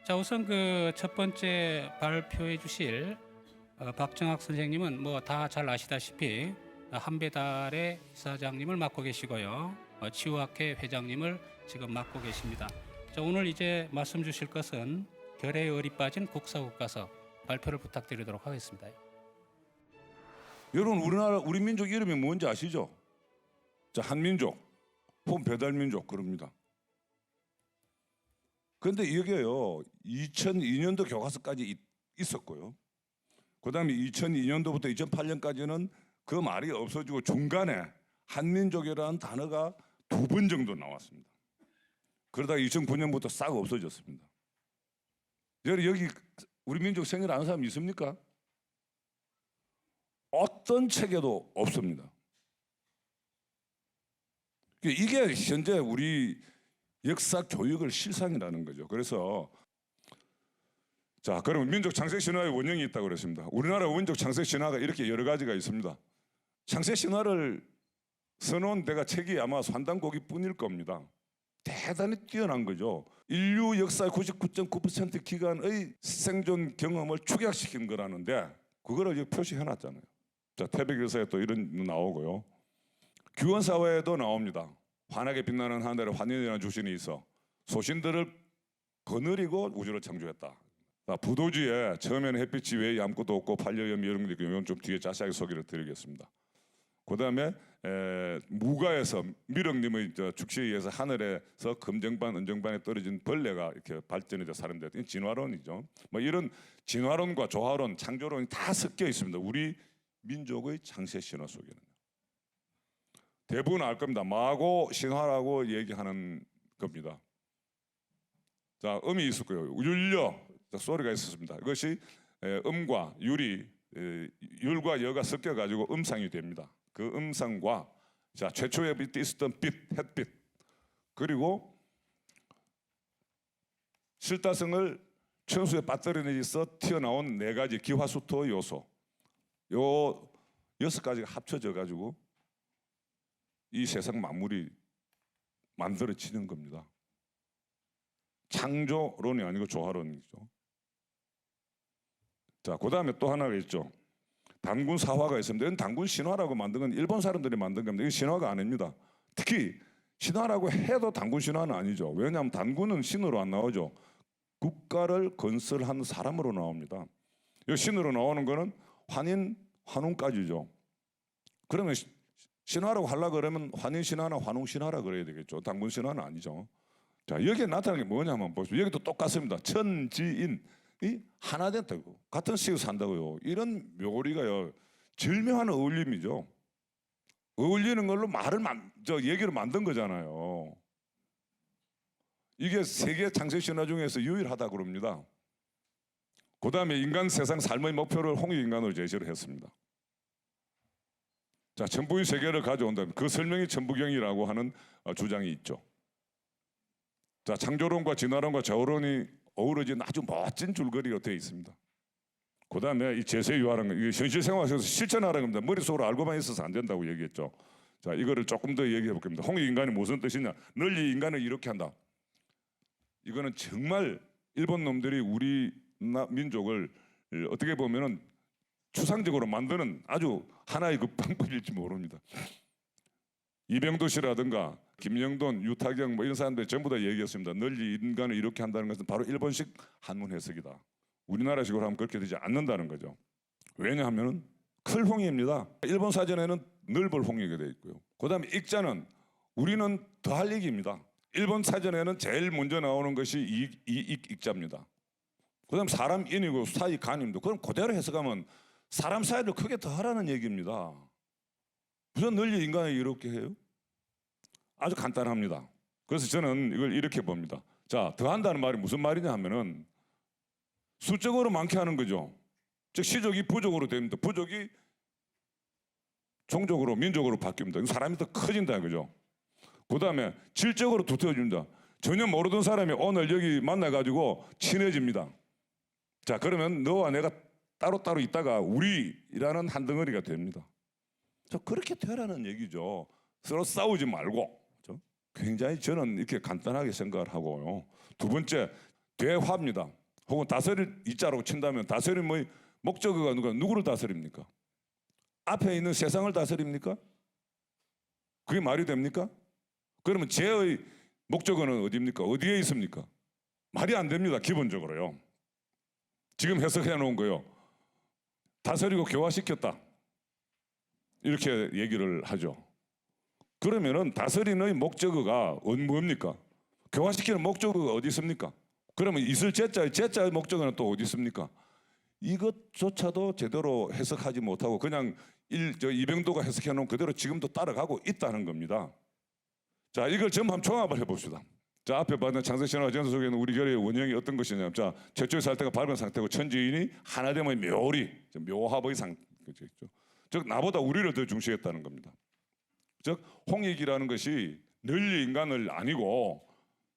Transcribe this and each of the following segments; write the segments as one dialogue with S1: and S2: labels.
S1: 자, 우선 그 첫 번째 발표해 주실 박정학 선생님은 뭐 다 잘 아시다시피 한배달의 이사장님을 맡고 계시고요. 치유학회 회장님을 지금 맡고 계십니다. 자, 오늘 이제 말씀 주실 것은 결의 열이 빠진 국사국가서 발표를 부탁드리도록 하겠습니다.
S2: 여러분, 우리 민족 이름이 뭔지 아시죠? 자, 한민족, 혹은 배달민족 그럽니다. 그런데 이게요, 2002년도 교과서까지 있었고요. 그 다음에 2002년도부터 2008년까지는 그 말이 없어지고 중간에 한민족이라는 단어가 2번 정도 나왔습니다. 그러다가 2009년부터 싹 없어졌습니다. 여기 우리 민족 생일 아는 사람 있습니까? 어떤 책에도 없습니다. 이게 현재 우리 역사 교육의 실상이라는 거죠. 그래서 자, 그러면 민족 창세 신화의 원형이 있다고 그랬습니다. 우리나라 민족 창세 신화가 이렇게 여러 가지가 있습니다. 창세 신화를 써놓은 데가 책이 아마 산당고기뿐일 겁니다. 대단히 뛰어난 거죠. 인류 역사의 99.9% 기간의 생존 경험을 축약시킨 거라는데 그거를 여기 표시해놨잖아요. 자, 태백일사에 또 이런 거 나오고요. 규원사회에도 나옵니다. 환하게 빛나는 하늘에 환인이라는 주신이 있어 소신들을 거느리고 우주를 창조했다. 부도지에 처음에는 햇빛이 외에 아무것도 없고 반려염이 이런 게 이건 좀 뒤에 자세하게 소개를 드리겠습니다. 그 다음에 무가에서 미륵님의 축시에 의해서 하늘에서 금정반, 은정반에 떨어진 벌레가 이렇게 발전해서 사람들 진화론이죠. 뭐 이런 진화론과 조화론, 창조론이 다 섞여 있습니다. 우리 민족의 창세 신화 속에는. 대부분 알 겁니다. 마고 신화라고 얘기하는 겁니다. 자, 음이 있었고요. 율려, 소리가 있었습니다. 이것이 음과 율과 여가 섞여가지고 음상이 됩니다. 그 음상과 자, 최초에 있었던 빛, 햇빛, 그리고 실타성을 천수에 빠뜨려내서 튀어나온 4가지 기화수토 요소, 요 6가지가 합쳐져 가지고 이 세상 만물이 만들어지는 겁니다. 창조론이 아니고 조화론이죠. 자, 그 다음에 또 하나가 있죠. 단군 사화가 있습니다. 이건 단군 신화라고 만든 건 일본 사람들이 만든 겁니다. 이건 신화가 아닙니다. 특히 신화라고 해도 단군 신화는 아니죠. 왜냐하면 단군은 신으로 안 나오죠. 국가를 건설한 사람으로 나옵니다. 이 신으로 나오는 거는 환인, 환웅까지죠. 그러면 신화라고 하려고 그러면 환인신화나 환웅신화라 그래야 되겠죠. 단군신화는 아니죠. 자, 여기에 나타나는 게 뭐냐면 보십시오. 여기도 똑같습니다. 천지인이 하나 됐다고. 같은 식으로 산다고요. 이런 묘리가요. 절묘한 어울림이죠. 어울리는 걸로 얘기를 만든 거잖아요. 이게 세계 창세 신화 중에서 유일하다 그럽니다. 그 다음에 인간 세상 삶의 목표를 홍익인간으로 제시를 했습니다. 자, 천부의 세계를 가져온다면 그 설명이 천부경이라고 하는 주장이 있죠. 자, 창조론과 진화론과 저론이 어우러진 아주 멋진 줄거리로 되어 있습니다. 그 다음에 이 제세유화라는 거, 이게 현실 생활에서 실천하라는 겁니다. 머릿속으로 알고만 있어서 안 된다고 얘기했죠. 자, 이거를 조금 더 얘기해 볼겁니다. 홍익인간이 무슨 뜻이냐? 널리 인간을 이렇게 한다. 이거는 정말 일본 놈들이 우리 민족을 어떻게 보면은 추상적으로 만드는 아주 하나의 그 방법일지 모릅니다. 이병도 씨라든가 김영돈, 유타경 뭐 이런 사람들이 전부 다 얘기했습니다. 널리 인간을 이렇게 한다는 것은 바로 일본식 한문 해석이다. 우리나라식으로 하면 그렇게 되지 않는다는 거죠. 왜냐하면 클홍입니다. 일본 사전에는 넓을 홍이게 되어 있고요. 그 다음에 익자는 우리는 더할 얘기입니다. 일본 사전에는 제일 먼저 나오는 것이 익자입니다. 그 다음 사람 인이고 사이 간입니다. 그럼 그대로 해석하면 사람 사이를 크게 더하라는 얘기입니다. 무슨 널리 인간을 이렇게 해요? 아주 간단합니다. 그래서 저는 이걸 이렇게 봅니다. 자, 더한다는 말이 무슨 말이냐 하면은 수적으로 많게 하는 거죠. 즉 시족이 부족으로 됩니다. 부족이 종족으로 민족으로 바뀝니다. 사람이 더 커진다 그죠. 그 다음에 질적으로 두터워집니다. 전혀 모르던 사람이 오늘 여기 만나가지고 친해집니다. 자, 그러면 너와 내가 따로따로 있다가 우리라는 한 덩어리가 됩니다. 자, 그렇게 되라는 얘기죠. 서로 싸우지 말고. 그렇죠? 굉장히 저는 이렇게 간단하게 생각을 하고요. 두 번째, 대화입니다. 혹은 다스릴 이자라고 친다면 다스림 뭐 목적어가 누구를 다스립니까? 앞에 있는 세상을 다스립니까? 그게 말이 됩니까? 그러면 죄의 목적어는 어디입니까? 어디에 있습니까? 말이 안 됩니다. 기본적으로요. 지금 해석해 놓은 거요. 다스리고 교화시켰다. 이렇게 얘기를 하죠. 그러면은 다스리는 목적어가 뭡니까? 교화시키는 목적어가 어디 있습니까? 그러면 있을 제자의 목적어는 또 어디 있습니까? 이것조차도 제대로 해석하지 못하고 그냥 이병도가 해석해 놓은 그대로 지금도 따라가고 있다는 겁니다. 자, 이걸 전부 한번 종합을 해봅시다. 자, 앞에 봤는 창세신화 전서 속에는 우리 결의 원형이 어떤 것이냐면, 자, 최초의 살때가 밟은 상태고 천지인이 하나됨의 묘합의 상태죠. 즉 나보다 우리를 더 중시했다는 겁니다. 즉 홍익이라는 것이 널리 인간을 아니고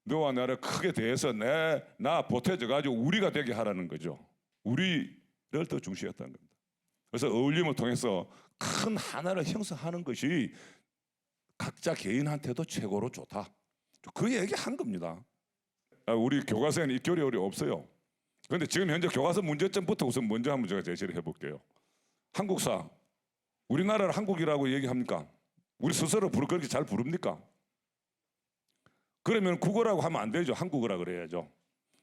S2: 너와 나를 크게 대해서 나 보태져 가지고 우리가 되게 하라는 거죠. 우리를 더 중시했다는 겁니다. 그래서 어울림을 통해서 큰 하나를 형성하는 것이 각자 개인한테도 최고로 좋다. 그 얘기한 겁니다. 우리 교과서에는 이 교리가 없어요. 그런데 지금 현재 교과서 문제점부터 우선 먼저 한번 제가 제시를 해볼게요. 한국사, 우리나라를 한국이라고 얘기합니까? 우리 스스로 그렇게 잘 부릅니까? 그러면 국어라고 하면 안 되죠. 한국어라 그래야죠.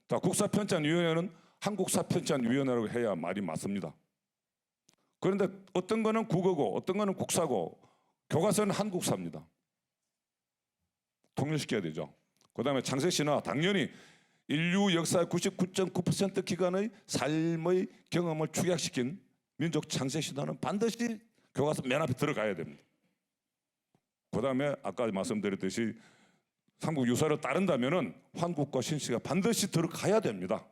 S2: 자, 국사편찬위원회는 한국사편찬위원회라고 해야 말이 맞습니다. 그런데 어떤 거는 국어고 어떤 거는 국사고 교과서는 한국사입니다. 통일시켜야 되죠. 그 다음에 창세신화 당연히 인류 역사의 99.9% 기간의 삶의 경험을 축약시킨 민족 창세신화는 반드시 교과서 맨 앞에 들어가야 됩니다. 그 다음에 아까 말씀드렸듯이 삼국 유사를 따른다면은 환국과 신시가 반드시 들어가야 됩니다.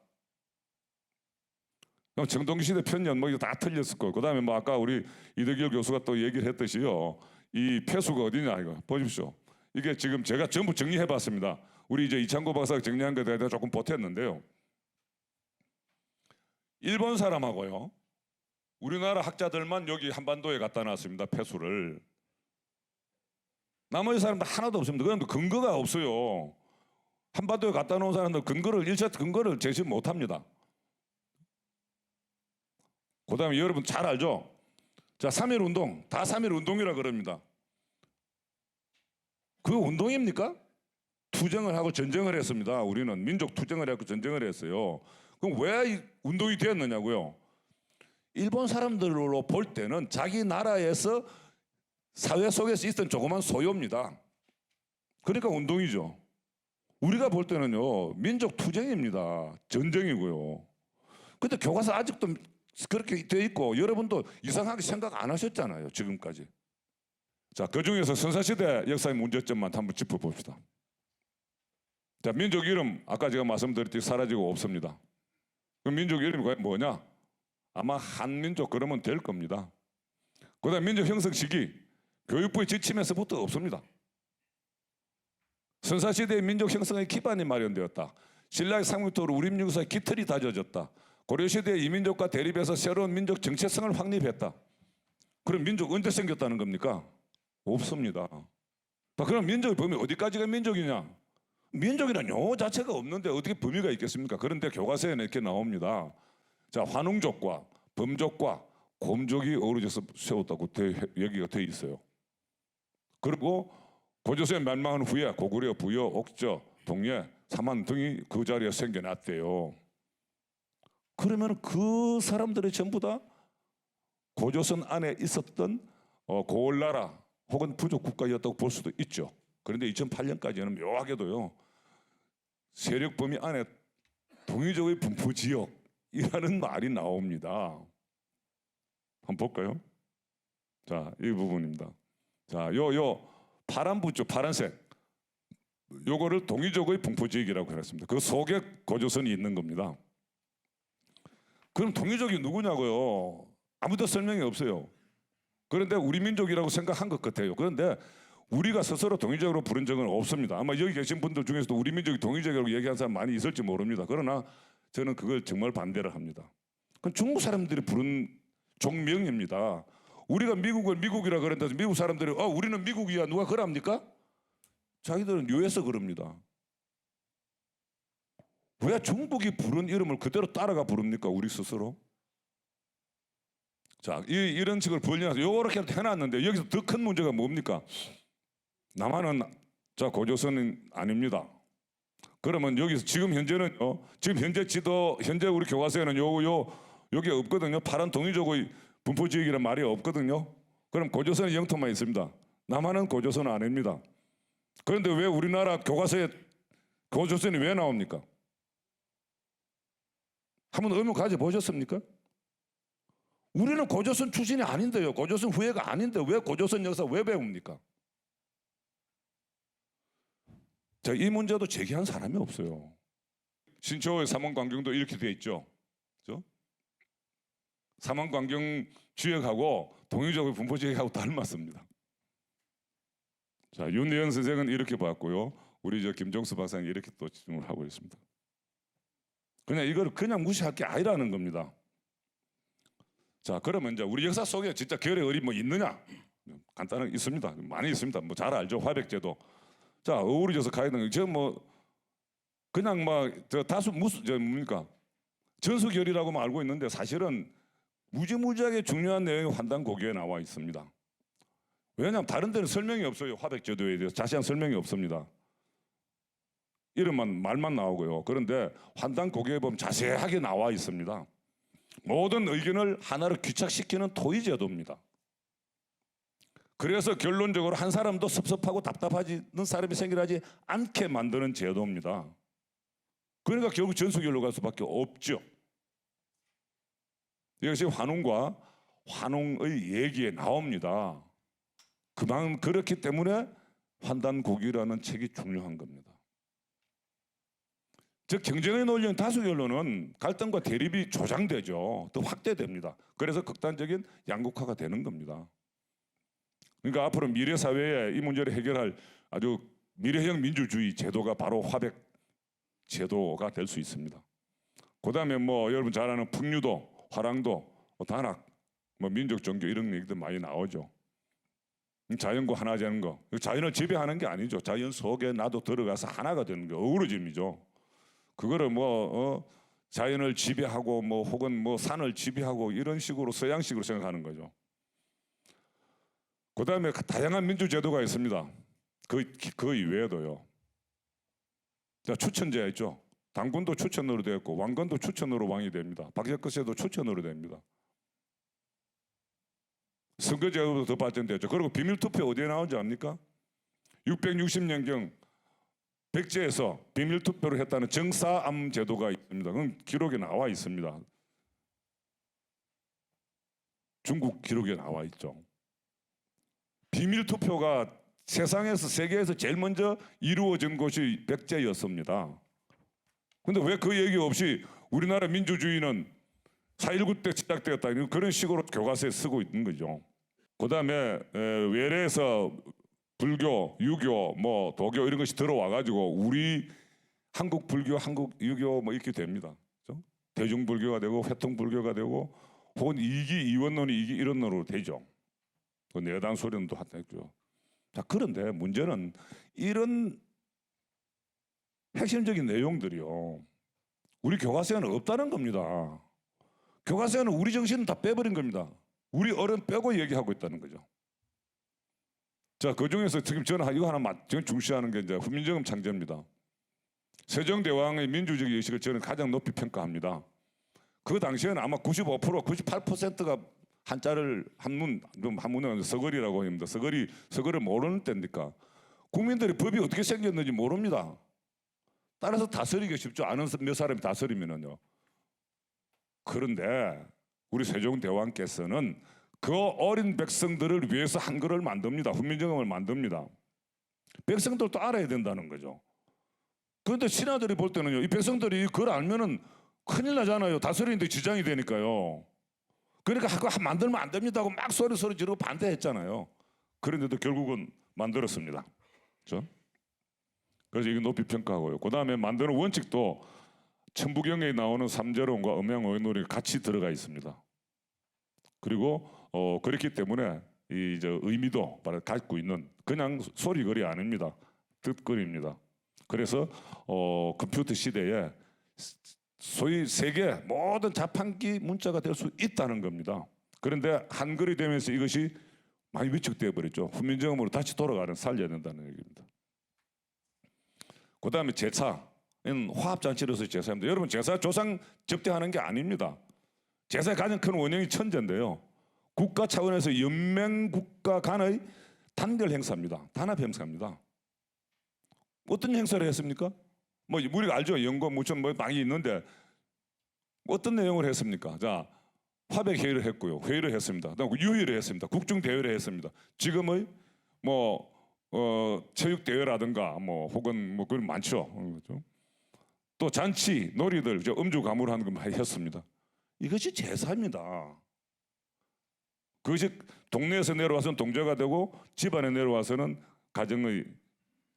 S2: 정동기 시대 편년 뭐 이거 다 틀렸을 거고, 그 다음에 뭐 아까 우리 이덕일 교수가 또 얘기를 했듯이요, 이 폐수가 어디냐 이거 보십시오. 이게 지금 제가 전부 정리해봤습니다. 우리 이제 이창구 박사가 정리한 것에 대해서 조금 보탰는데요. 일본 사람하고요, 우리나라 학자들만 여기 한반도에 갖다 놨습니다. 폐수를. 나머지 사람들 하나도 없습니다. 그런데 근거가 없어요. 한반도에 갖다 놓은 사람들 일차 근거를 제시 못합니다. 그 다음에 여러분 잘 알죠? 자, 3.1운동, 다 3.1운동이라 그럽니다. 그 운동입니까? 투쟁을 하고 전쟁을 했습니다. 우리는 민족 투쟁을 하고 전쟁을 했어요. 그럼 왜 이 운동이 되었느냐고요? 일본 사람들로 볼 때는 자기 나라에서 사회 속에서 있던 조그만 소요입니다. 그러니까 운동이죠. 우리가 볼 때는요, 민족 투쟁입니다. 전쟁이고요. 근데 교과서 아직도 그렇게 돼 있고 여러분도 이상하게 생각 안 하셨잖아요, 지금까지. 자, 그중에서 선사시대 역사의 문제점만 한번 짚어봅시다. 자, 민족 이름 아까 제가 말씀드렸듯이 사라지고 없습니다. 그 민족 이름이 뭐냐? 아마 한민족 그러면 될 겁니다. 그 다음 민족 형성 시기 교육부의 지침에서부터 없습니다. 선사시대의 민족 형성의 기반이 마련되었다. 신라의 상부토로 우리 민족사의 기틀이 다져졌다. 고려시대의 이민족과 대립해서 새로운 민족 정체성을 확립했다. 그럼 민족 언제 생겼다는 겁니까? 없습니다. 그럼 민족의 범위 어디까지가 민족이냐? 민족이란 용어 자체가 없는데 어떻게 범위가 있겠습니까? 그런데 교과서에는 이렇게 나옵니다. 자, 환웅족과 범족과 곰족이 어우러져서 세웠다고 얘기가 돼 있어요. 그리고 고조선 멸망한 후에 고구려, 부여, 옥저, 동예, 삼한 등이 그 자리에 생겨났대요. 그러면 그 사람들이 전부 다 고조선 안에 있었던 고을나라 혹은 부족 국가였다고 볼 수도 있죠. 그런데 2008년까지는 묘하게도요, 세력 범위 안에 동의적의 분포 지역이라는 말이 나옵니다. 한번 볼까요? 자, 이 부분입니다. 자, 요 파란 부쪽 파란색 요거를 동의적의 분포 지역이라고 했습니다. 그 속에 고조선이 있는 겁니다. 그럼 동의적이 누구냐고요? 아무도 설명이 없어요. 그런데 우리 민족이라고 생각한 것 같아요. 그런데 우리가 스스로 동의적으로 부른 적은 없습니다. 아마 여기 계신 분들 중에서도 우리 민족이 동의적이라고 얘기한 사람 많이 있을지 모릅니다. 그러나 저는 그걸 정말 반대를 합니다. 그건 중국 사람들이 부른 종명입니다. 우리가 미국을 미국이라 그런다서 미국 사람들이 우리는 미국이야 누가 그럽니까? 자기들은 유에서 그럽니다. 왜 중국이 부른 이름을 그대로 따라가 부릅니까? 우리 스스로? 자, 이런 식으로 벌려서 요렇게 해놨는데 여기서 더 큰 문제가 뭡니까? 남한은 자 고조선은 아닙니다. 그러면 여기서 지금 현재는 지금 현재 지도 현재 우리 교과서에는 여기 없거든요. 파란 동이족의 분포 지역이란 말이 없거든요. 그럼 고조선의 영토만 있습니다. 남한은 고조선은 아닙니다. 그런데 왜 우리나라 교과서에 고조선이 왜 나옵니까? 한번 의문 가져보셨습니까? 우리는 고조선 출신이 아닌데요. 고조선 후예가 아닌데 왜 고조선 역사 왜 배웁니까? 자, 이 문제도 제기한 사람이 없어요. 신초의 삼원광경도 이렇게 되어 있죠. 그렇죠? 삼원광경 지역하고 동유적의 분포 지역하고 닮았습니다. 자, 윤예은 선생은 이렇게 봤고요. 우리 김종수 박사는 이렇게 또 질문을 하고 있습니다. 그냥 이걸 그냥 무시할 게 아니라는 겁니다. 자, 그러면 이제 우리 역사 속에 진짜 결의 을이 뭐 있느냐? 간단하게 있습니다. 많이 있습니다. 뭐 잘 알죠. 화백제도. 자, 어우러져서 가야 되는 저뭐 그냥 막 저 다수 무슨 저 뭡니까? 전수결의라고만 알고 있는데 사실은 무지무지하게 중요한 내용이 환단고기에 나와 있습니다. 왜냐하면 다른 데는 설명이 없어요. 화백제도에 대해서 자세한 설명이 없습니다. 이름만 말만 나오고요. 그런데 환단고기에 보면 자세하게 나와 있습니다. 모든 의견을 하나로 귀착시키는 토의제도입니다. 그래서 결론적으로 한 사람도 섭섭하고 답답하지는 사람이 생기지 않게 만드는 제도입니다. 그러니까 결국 전수결로 갈 수밖에 없죠. 이것이 환웅과 환웅의 얘기에 나옵니다. 그렇기 때문에 환단고기라는 책이 중요한 겁니다. 즉 경쟁의 논리는 다수 결론은 갈등과 대립이 조장되죠. 더 확대됩니다. 그래서 극단적인 양극화가 되는 겁니다. 그러니까 앞으로 미래 사회에 이 문제를 해결할 아주 미래형 민주주의 제도가 바로 화백 제도가 될 수 있습니다. 그다음에 뭐 여러분 잘 아는 풍류도, 화랑도, 단학, 뭐 민족 종교 이런 얘기도 많이 나오죠. 자연과 하나 되는 거, 자연을 지배하는 게 아니죠. 자연 속에 나도 들어가서 하나가 되는 게 어우러짐이죠. 그거를 자연을 지배하고 뭐 혹은 뭐 산을 지배하고 이런 식으로 서양식으로 생각하는 거죠. 그다음에 다양한 민주제도가 있습니다. 그 이외에도요. 자, 추천제가 있죠. 당군도 추천으로 되어 있고 왕건도 추천으로 왕이 됩니다. 박제끝에도 추천으로 됩니다. 선거제도도 더 발전되었죠. 그리고 비밀투표 어디에 나오는지 압니까? 660년경 백제에서 비밀투표를 했다는 정사암 제도가 있습니다. 그건 기록에 나와 있습니다. 중국 기록에 나와 있죠. 비밀투표가 세상에서 세계에서 제일 먼저 이루어진 곳이 백제였습니다. 근데 왜 그 얘기 없이 우리나라 민주주의는 4.19 때 시작되었다 그런 식으로 교과서에 쓰고 있는 거죠. 그다음에 외래에서 불교, 유교, 뭐 도교 이런 것이 들어와 가지고 우리 한국 불교, 한국 유교 뭐 이렇게 됩니다. 그렇죠? 대중불교가 되고 회통불교가 되고 혹은 이기 이원론이 이기 이론론으로 되죠. 그 내단 소련도 했죠. 자, 그런데 문제는 이런 핵심적인 내용들이요. 우리 교과서에는 없다는 겁니다. 교과서에는 우리 정신은 다 빼버린 겁니다. 우리 어른 빼고 얘기하고 있다는 거죠. 자, 그 중에서 지금 저는 이거 하나 중시하는 게 이제 훈민정음 창제입니다. 세종대왕의 민주적 의식을 저는 가장 높이 평가합니다. 그 당시에는 아마 95%, 98%가 한자를 한문은 서거리라고 합니다. 서거를 모르는 때니까 국민들이 법이 어떻게 생겼는지 모릅니다. 따라서 다스리기 쉽죠. 아는 몇 사람이 다스리면은요. 그런데 우리 세종대왕께서는 그 어린 백성들을 위해서 한글을 만듭니다. 훈민정음을 만듭니다. 백성들도 알아야 된다는 거죠. 그런데 신하들이 볼 때는요, 이 백성들이 그걸 알면은 큰일 나잖아요. 다스리는데 지장이 되니까요. 그러니까 그거 만들면 안 됩니다 하고 막 소리 지르고 반대했잖아요. 그런데도 결국은 만들었습니다. 그렇죠? 그래서 이게 높이 평가하고요. 그 다음에 만드는 원칙도 천부경에 나오는 삼재론과 음양오연론이 같이 들어가 있습니다. 그리고 그렇기 때문에 이 의미도 갖고 있는 그냥 소리거리 아닙니다. 뜻거리입니다. 그래서 컴퓨터 시대에 소위 세계 모든 자판기 문자가 될 수 있다는 겁니다. 그런데 한글이 되면서 이것이 많이 위축되어 버렸죠. 훈민정음으로 다시 돌아가는 살려야 된다는 얘기입니다. 그다음에 제사는 화합잔치로서 제사입니다. 여러분 제사 조상 접대하는 게 아닙니다. 제사의 가장 큰 원형이 천재인데요. 국가 차원에서 연맹국가 간의 단결 행사입니다. 단합 행사입니다. 어떤 행사를 했습니까? 뭐 우리가 알죠. 연고 무슨 뭐 많이 있는데 어떤 내용을 했습니까? 자, 화백 회의를 했고요. 회의를 했습니다. 그다음 유의를 했습니다. 국중 대회를 했습니다. 지금의 뭐 체육 대회라든가 뭐 혹은 뭐 그런 많죠. 그렇죠? 또 잔치, 놀이들, 음주 가무를 하는 거 많이 했습니다. 이것이 제사입니다. 그것이 동네에서 내려와서는 동제가 되고 집안에 내려와서는 가정의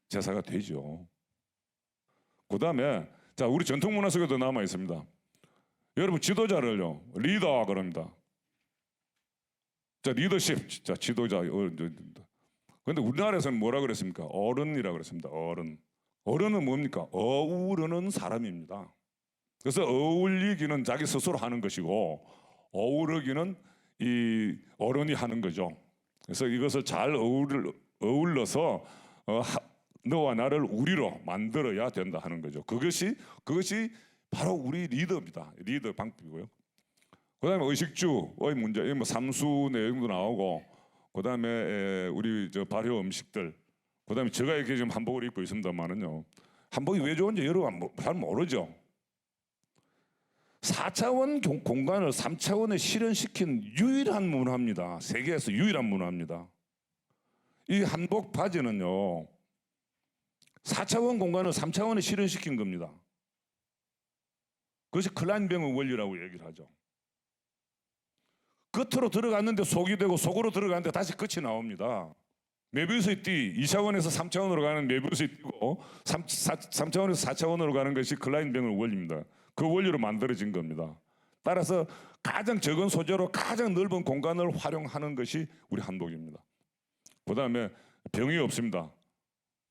S2: 제사가 되죠. 그다음에 자 우리 전통 문화 속에도 남아 있습니다. 여러분 지도자를요 리더 그럽니다. 자 리더십, 자 지도자. 그런데 우리나라에서는 뭐라 그랬습니까? 어른이라 그랬습니다. 어른. 어른은 뭡니까? 어우르는 사람입니다. 그래서 어울리기는 자기 스스로 하는 것이고 어우르기는 이 어른이 하는 거죠. 그래서 이것을 잘 어울러서 너와 나를 우리로 만들어야 된다 하는 거죠. 그것이 바로 우리 리더입니다. 리더 방법이고요. 그다음에 의식주의 문제, 뭐 삼수 내용도 나오고, 그다음에 우리 발효 음식들, 그다음에 제가 이렇게 지금 한복을 입고 있습니다만은요. 한복이 왜 좋은지 여러분 잘 모르죠. 4차원 공간을 3차원에 실현시킨 유일한 문화입니다. 세계에서 유일한 문화입니다. 이 한복 바지는요. 4차원 공간을 3차원에 실현시킨 겁니다. 그것이 클라인뱅의 원리라고 얘기를 하죠. 끝으로 들어갔는데 속이 되고 속으로 들어갔는데 다시 끝이 나옵니다. 메비우스의 띠, 2차원에서 3차원으로 가는 메비우스의 띠고 3차원에서 4차원으로 가는 것이 클라인뱅의 원리입니다. 그 원리로 만들어진 겁니다. 따라서 가장 적은 소재로 가장 넓은 공간을 활용하는 것이 우리 한복입니다. 그다음에 병이 없습니다.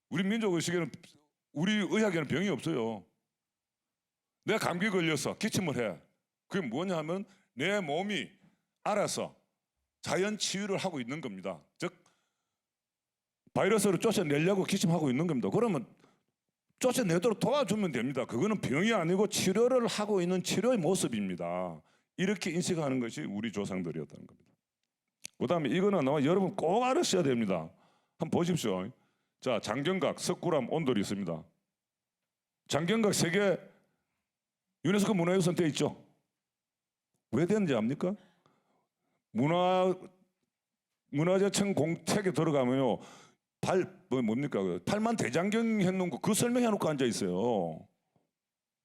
S2: 우리 민족 의식에는, 우리 의학에는 병이 없어요. 내가 감기 걸려서 기침을 해. 그게 뭐냐 하면 내 몸이 알아서 자연 치유를 하고 있는 겁니다. 즉 바이러스를 쫓아내려고 기침하고 있는 겁니다. 그러면 쫓아내도록 도와주면 됩니다. 그거는 병이 아니고 치료를 하고 있는 치료의 모습입니다. 이렇게 인식하는 것이 우리 조상들이었다는 겁니다. 그다음에 이거는 여러분 꼭 알으셔야 됩니다. 한번 보십시오. 자, 장경각, 석굴암, 온돌이 있습니다. 장경각 세계 유네스코 문화유산 돼 있죠. 왜 되는지 압니까? 문화재청 공책에 들어가면요. 뭡니까? 팔만 대장경 해놓은 거 그 설명해놓고 앉아 있어요.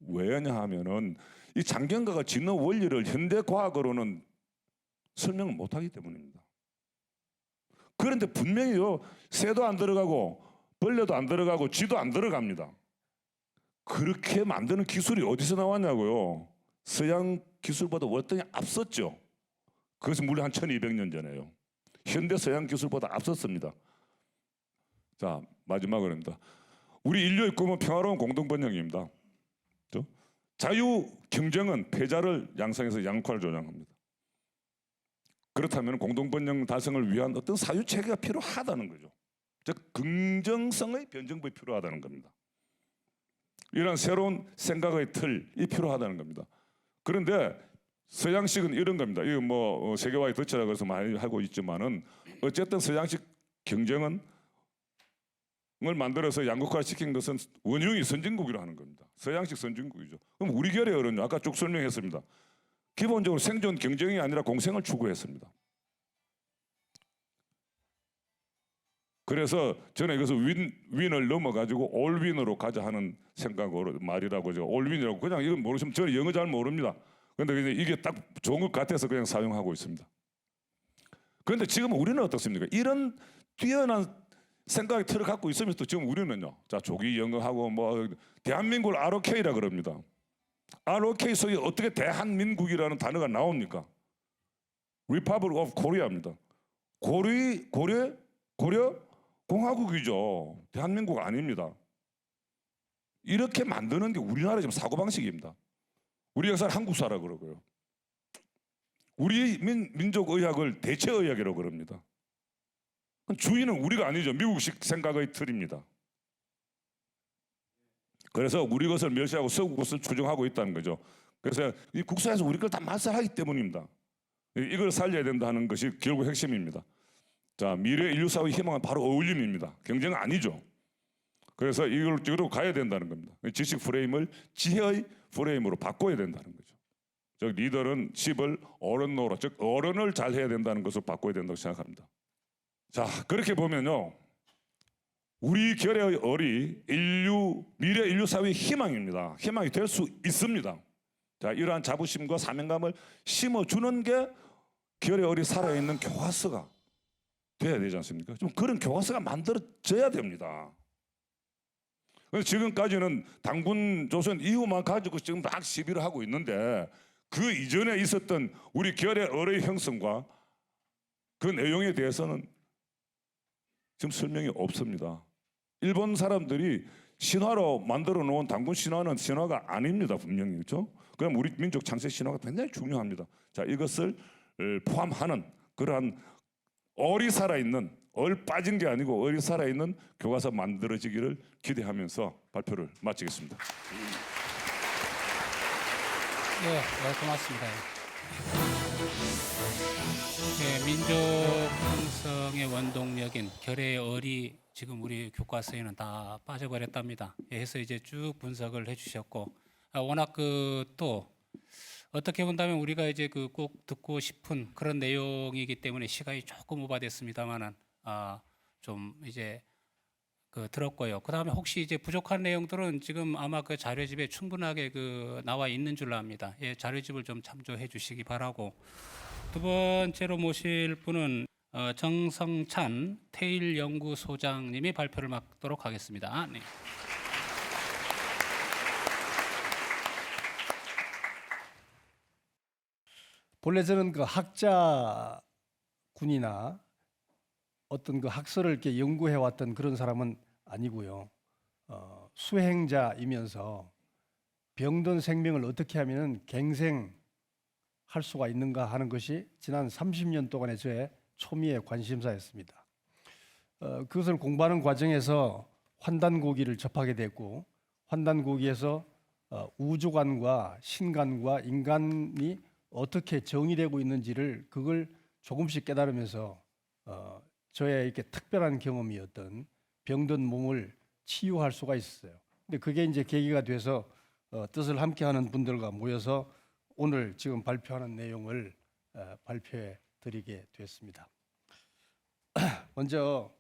S2: 왜냐 하면은 이 장경가가 짓는 원리를 현대 과학으로는 설명을 못하기 때문입니다. 그런데 분명히요. 새도 안 들어가고 벌레도 안 들어가고 쥐도 안 들어갑니다. 그렇게 만드는 기술이 어디서 나왔냐고요. 서양 기술보다 월등히 앞섰죠. 그것은 물론 한 1200년 전에요. 현대 서양 기술보다 앞섰습니다. 자, 마지막으로입니다. 우리 인류의 꿈은 평화로운 공동번영입니다. 그렇죠? 자유 경쟁은 패자를 양성해서 양ኳ를 조장합니다. 그렇다면 공동번영 달성을 위한 어떤 사유 체계가 필요하다는 거죠. 즉 긍정성의 변정법이 필요하다는 겁니다. 이런 새로운 생각의 틀이 필요하다는 겁니다. 그런데 서양식은 이런 겁니다. 이거 뭐 세계화의 덫이라 그래서 많이 하고 있지만은 어쨌든 서양식 경쟁은 을 만들어서 양극화 시킨 것은 원흉이 선진국이라 하는 겁니다. 서양식 선진국이죠. 그럼 우리 결의어는요. 아까 쭉 설명했습니다. 기본적으로 생존 경쟁이 아니라 공생을 추구했습니다. 그래서 저는 이것을 윈을 넘어가지고 올윈으로 가자 하는 생각으로 말이라고 죠. 올윈이라고 그냥 이건 모르시면 저는 영어 잘 모릅니다. 그런데 이게 딱 좋은 것 같아서 그냥 사용하고 있습니다. 그런데 지금 우리는 어떻습니까? 이런 뛰어난 생각이 틀을 갖고 있으면서 지금 우리는요. 자, 조기 영어하고 뭐 대한민국을 ROK라 그럽니다. ROK 속에 어떻게 대한민국이라는 단어가 나옵니까? Republic of Korea입니다. 고려 공화국이죠. 대한민국 아닙니다. 이렇게 만드는 게 우리나라 지금 사고방식입니다. 우리 역사를 한국사라고 그러고요. 우리 민족의학을 대체의학이라고 그럽니다. 주인은 우리가 아니죠. 미국식 생각의 틀입니다. 그래서 우리 것을 멸시하고 서구 것을 추종하고 있다는 거죠. 그래서 이 국사에서 우리 걸 다 말살하기 때문입니다. 이걸 살려야 된다는 것이 결국 핵심입니다. 자, 미래 인류 사회의 희망은 바로 어울림입니다. 경쟁은 아니죠. 그래서 이걸로 가야 된다는 겁니다. 지식 프레임을 지혜의 프레임으로 바꿔야 된다는 거죠. 즉 리더는 칩을 어른 노로, 즉 어른을 잘 해야 된다는 것으로 바꿔야 된다고 생각합니다. 자, 그렇게 보면요, 우리 결의 얼이 미래 인류 사회의 희망입니다. 희망이 될 수 있습니다. 자, 이러한 자부심과 사명감을 심어주는 게 결의 얼이 살아있는 교과서가 돼야 되지 않습니까? 좀 그런 교과서가 만들어져야 됩니다. 지금까지는 당군 조선 이후만 가지고 지금 막 시비를 하고 있는데 그 이전에 있었던 우리 결의 얼의 형성과 그 내용에 대해서는 지금 설명이 없습니다. 일본 사람들이 신화로 만들어 놓은 당군 신화는 신화가 아닙니다. 분명히. 그렇죠? 그럼 우리 민족 창세 신화가 굉장히 중요합니다. 자, 이것을 포함하는 그러한 얼이 살아있는, 얼 빠진 게 아니고 얼이 살아있는 교과서 만들어지기를 기대하면서 발표를 마치겠습니다.
S1: 네, 고맙습니다. 네, 민족 형성의 원동력인 결의 얼이 지금 우리 교과서에는 다 빠져버렸답니다. 해서 이제 쭉 분석을 해주셨고, 워낙 또 어떻게 본다면 우리가 이제 꼭 듣고 싶은 그런 내용이기 때문에 시간이 조금 오바됐습니다만은 좀 이제 들었고요. 그 다음에 혹시 이제 부족한 내용들은 지금 아마 그 자료집에 충분하게 나와 있는 줄로 압니다. 예, 자료집을 좀 참조해 주시기 바라고. 두 번째로 모실 분은 정성찬 태일연구소장님이 발표를 맡도록 하겠습니다. 네.
S3: 본래 저는 학자군이나 어떤 학설을 이렇게 연구해 왔던 그런 사람은 아니고요. 수행자이면서 병든 생명을 어떻게 하면 갱생할 수가 있는가 하는 것이 지난 30년 동안의 저의 초미의 관심사였습니다. 그것을 공부하는 과정에서 환단고기를 접하게 됐고, 환단고기에서 우주관과 신관과 인간이 어떻게 정의되고 있는지를 그걸 조금씩 깨달으면서 저의 이렇게 특별한 경험이었던 병든 몸을 치유할 수가 있었어요. 근데 그게 이제 계기가 돼서 뜻을 함께하는 분들과 모여서 오늘 지금 발표하는 내용을 발표해 드리게 됐습니다. 먼저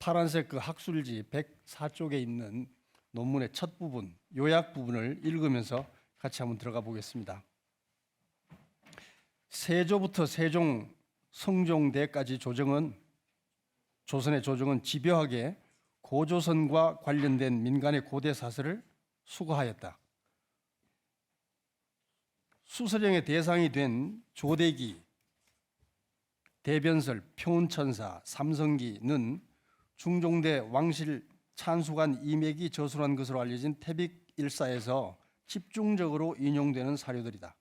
S3: 파란색 학술지 104쪽에 있는 논문의 첫 부분, 요약 부분을 읽으면서 같이 한번 들어가 보겠습니다. 세조부터 세종, 성종대까지 조선의 조정은 집요하게 고조선과 관련된 민간의 고대 사설을 수거하였다. 수서령의 대상이 된 조대기, 대변설, 평운천사, 삼성기는 중종대 왕실 찬수관 이맥이 저술한 것으로 알려진 태빅일사에서 집중적으로 인용되는 사료들이다.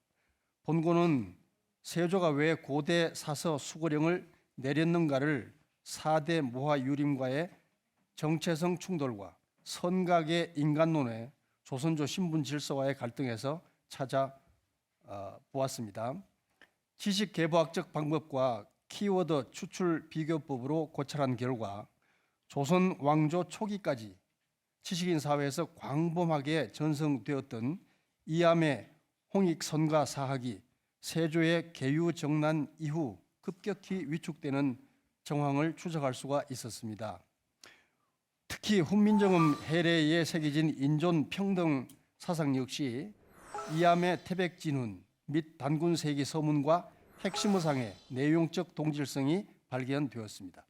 S3: 본고는 세조가 왜 고대 사서 수거령을 내렸는가를 4대 모하 유림과의 정체성 충돌과 선각의 인간론의 조선조 신분 질서와의 갈등에서 찾아 보았습니다. 지식 계보학적 방법과 키워드 추출 비교법으로 고찰한 결과 조선 왕조 초기까지 지식인 사회에서 광범하게 전성되었던 이암의 홍익선가 사학이 세조의 계유정난 이후 급격히 위축되는 정황을 추적할 수가 있었습니다. 특히 훈민정음 해례에 새겨진 인존 평등 사상 역시 이암의 태백진훈 및 단군세기 서문과 핵심의상의 내용적 동질성이 발견되었습니다.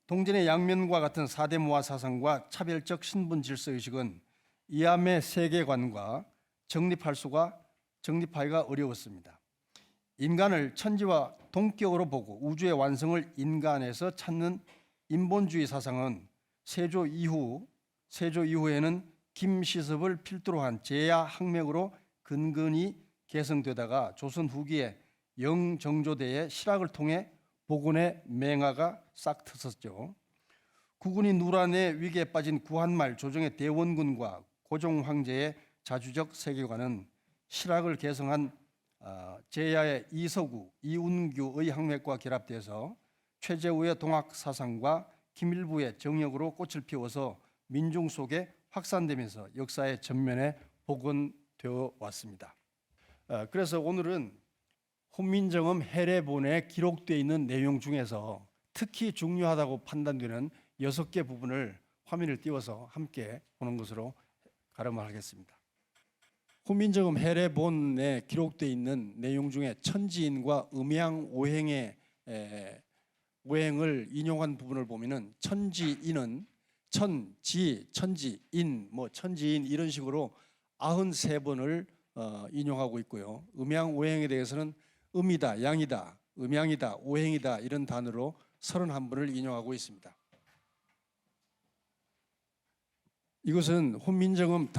S3: 동전의 양면과 같은 4대 모화 사상과 차별적 신분 질서 의식은 이암의 세계관과 정립하기가 어려웠습니다. 인간을 천지와 동격으로 보고 우주의 완성을 인간에서 찾는 인본주의 사상은 세조 이후에는 김시섭을 필두로 한 제야 학맥으로 근근히 개성되다가 조선 후기에 영정조대의 실학을 통해 복원의 맹화가 싹 트었죠. 국군이 누란의 위기에 빠진 구한말 조정의 대원군과 고종 황제의 자주적 세계관은 실학을 개성한 제야의 이서구, 이운규의 학맥과 결합돼서 최재우의 동학 사상과 김일부의 정역으로 꽃을 피워서 민중 속에 확산되면서 역사의 전면에 복원되어 왔습니다. 그래서 오늘은 훈민정음 해례본에 기록되어 있는 내용 중에서 특히 중요하다고 판단되는 6개 부분을 화면을 띄워서 함께 보는 것으로 가름하겠습니다. 훈민정음 해례본에 기록되어 있는 내용 중에 천지인과 음양오행의 오행을 인용한 부분을 보면은 천지인은 천지, 천지인, 천지인 이런 식으로 93번을 인용하고 있고요. 음양오행에 대해서는 음이다, 양이다, 음양이다, 오행이다 이런 단어로 31번을 인용하고 있습니다. 이것은 훈민정음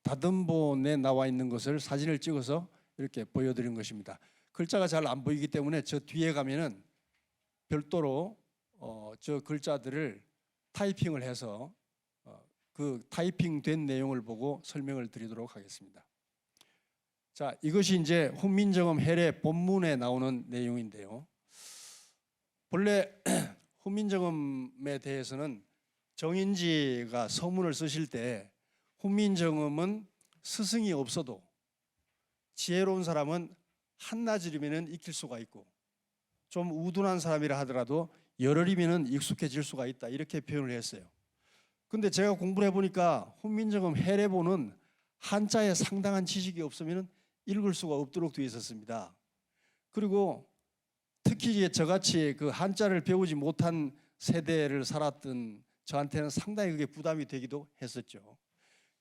S3: 다듬본에 나와 있는 것을 사진을 찍어서 이렇게 보여드린 것입니다. 글자가 잘 안 보이기 때문에 저 뒤에 가면은 별도로 저 글자들을 타이핑을 해서 그 타이핑된 내용을 보고 설명을 드리도록 하겠습니다. 자, 이것이 이제 훈민정음 해례 본문에 나오는 내용인데요. 본래 훈민정음에 대해서는 정인지가 서문을 쓰실 때 훈민정음은 스승이 없어도 지혜로운 사람은 한나절이면 익힐 수가 있고 좀 우둔한 사람이라 하더라도 열흘이면 익숙해질 수가 있다 이렇게 표현을 했어요. 근데 제가 공부를 해보니까 훈민정음 해례본은 한자에 상당한 지식이 없으면 읽을 수가 없도록 되어 있었습니다. 그리고 특히 저같이 그 한자를 배우지 못한 세대를 살았던 저한테는 상당히 그게 부담이 되기도 했었죠.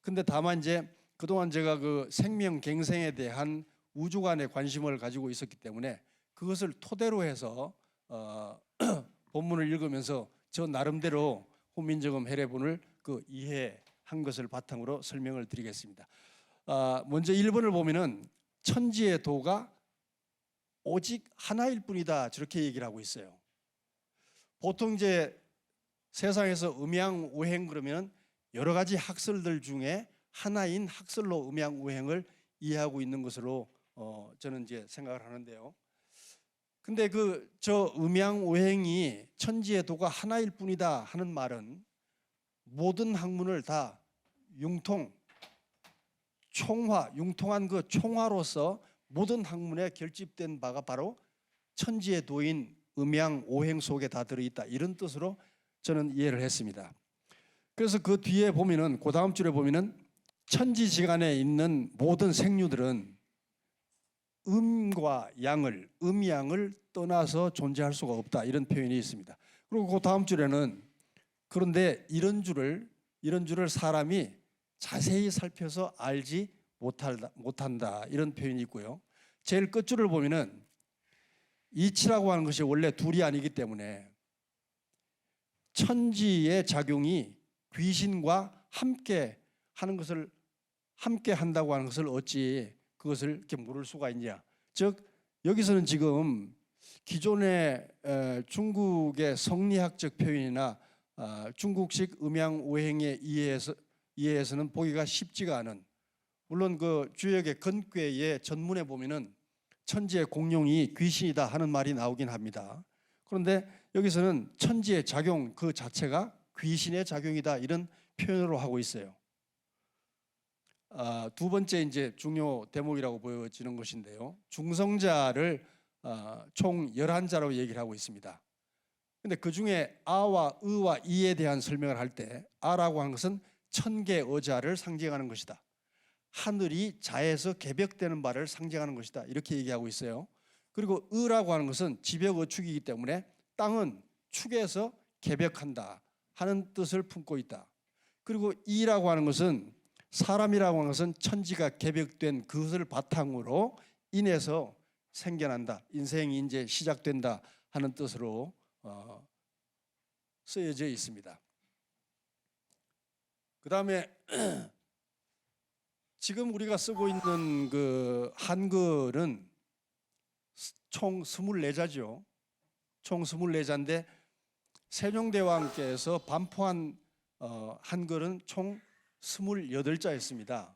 S3: 근데 다만 이제 그동안 제가 그 생명갱생에 대한 우주관에 관심을 가지고 있었기 때문에 그것을 토대로 해서 본문을 읽으면서 저 나름대로 훈민정음 해례본을 그 이해한 것을 바탕으로 설명을 드리겠습니다. 먼저 1번을 보면은 천지의 도가 오직 하나일 뿐이다 저렇게 얘기를 하고 있어요. 보통 이제 세상에서 음양오행 그러면 여러 가지 학설들 중에 하나인 학설로 음양오행을 이해하고 있는 것으로 저는 이제 생각을 하는데요. 근데 저 음양오행이 천지의 도가 하나일 뿐이다 하는 말은 모든 학문을 다 융통한 그 총화로서 모든 학문에 결집된 바가 바로 천지의 도인 음양오행 속에 다 들어있다 이런 뜻으로 저는 이해를 했습니다. 그래서 그 뒤에 보면은 그 다음 줄에 보면은 천지지간에 있는 모든 생류들은 음과 양을 음양을 떠나서 존재할 수가 없다 이런 표현이 있습니다. 그리고 그 다음 줄에는 그런데 이런 줄을 사람이 자세히 살펴서 알지 못한다 이런 표현이 있고요. 제일 끝줄을 보면은 이치라고 하는 것이 원래 둘이 아니기 때문에 천지의 작용이 귀신과 함께 하는 것을 함께 한다고 하는 것을 어찌 그것을 이렇게 모를 수가 있냐. 즉 여기서는 지금 기존의 중국의 성리학적 표현이나 중국식 음양오행의 이해에서는 보기가 쉽지가 않은, 물론 그 주역의 건괴의 전문에 보면은 천지의 공룡이 귀신이다 하는 말이 나오긴 합니다. 그런데 여기서는 천지의 작용 그 자체가 귀신의 작용이다 이런 표현으로 하고 있어요. 두 번째 이제 중요 대목이라고 보여지는 것인데요. 중성자를 총 11자로 얘기를 하고 있습니다. 근데 그 중에 아와 의와 이에 대한 설명을 할 때 아라고 하는 것은 천계어자를 상징하는 것이다. 하늘이 자에서 개벽되는 바를 상징하는 것이다. 이렇게 얘기하고 있어요. 그리고 의라고 하는 것은 지벽어축이기 때문에 땅은 축에서 개벽한다 하는 뜻을 품고 있다. 그리고 이라고 하는 것은 사람이라고 하는 것은 천지가 개벽된 그것을 바탕으로 인해서 생겨난다. 인생이 이제 시작된다 하는 뜻으로 쓰여져 있습니다. 그 다음에 지금 우리가 쓰고 있는 그 한글은 총 24자죠. 총 24자인데 세종대왕께서 반포한 한글은 총 28자였습니다.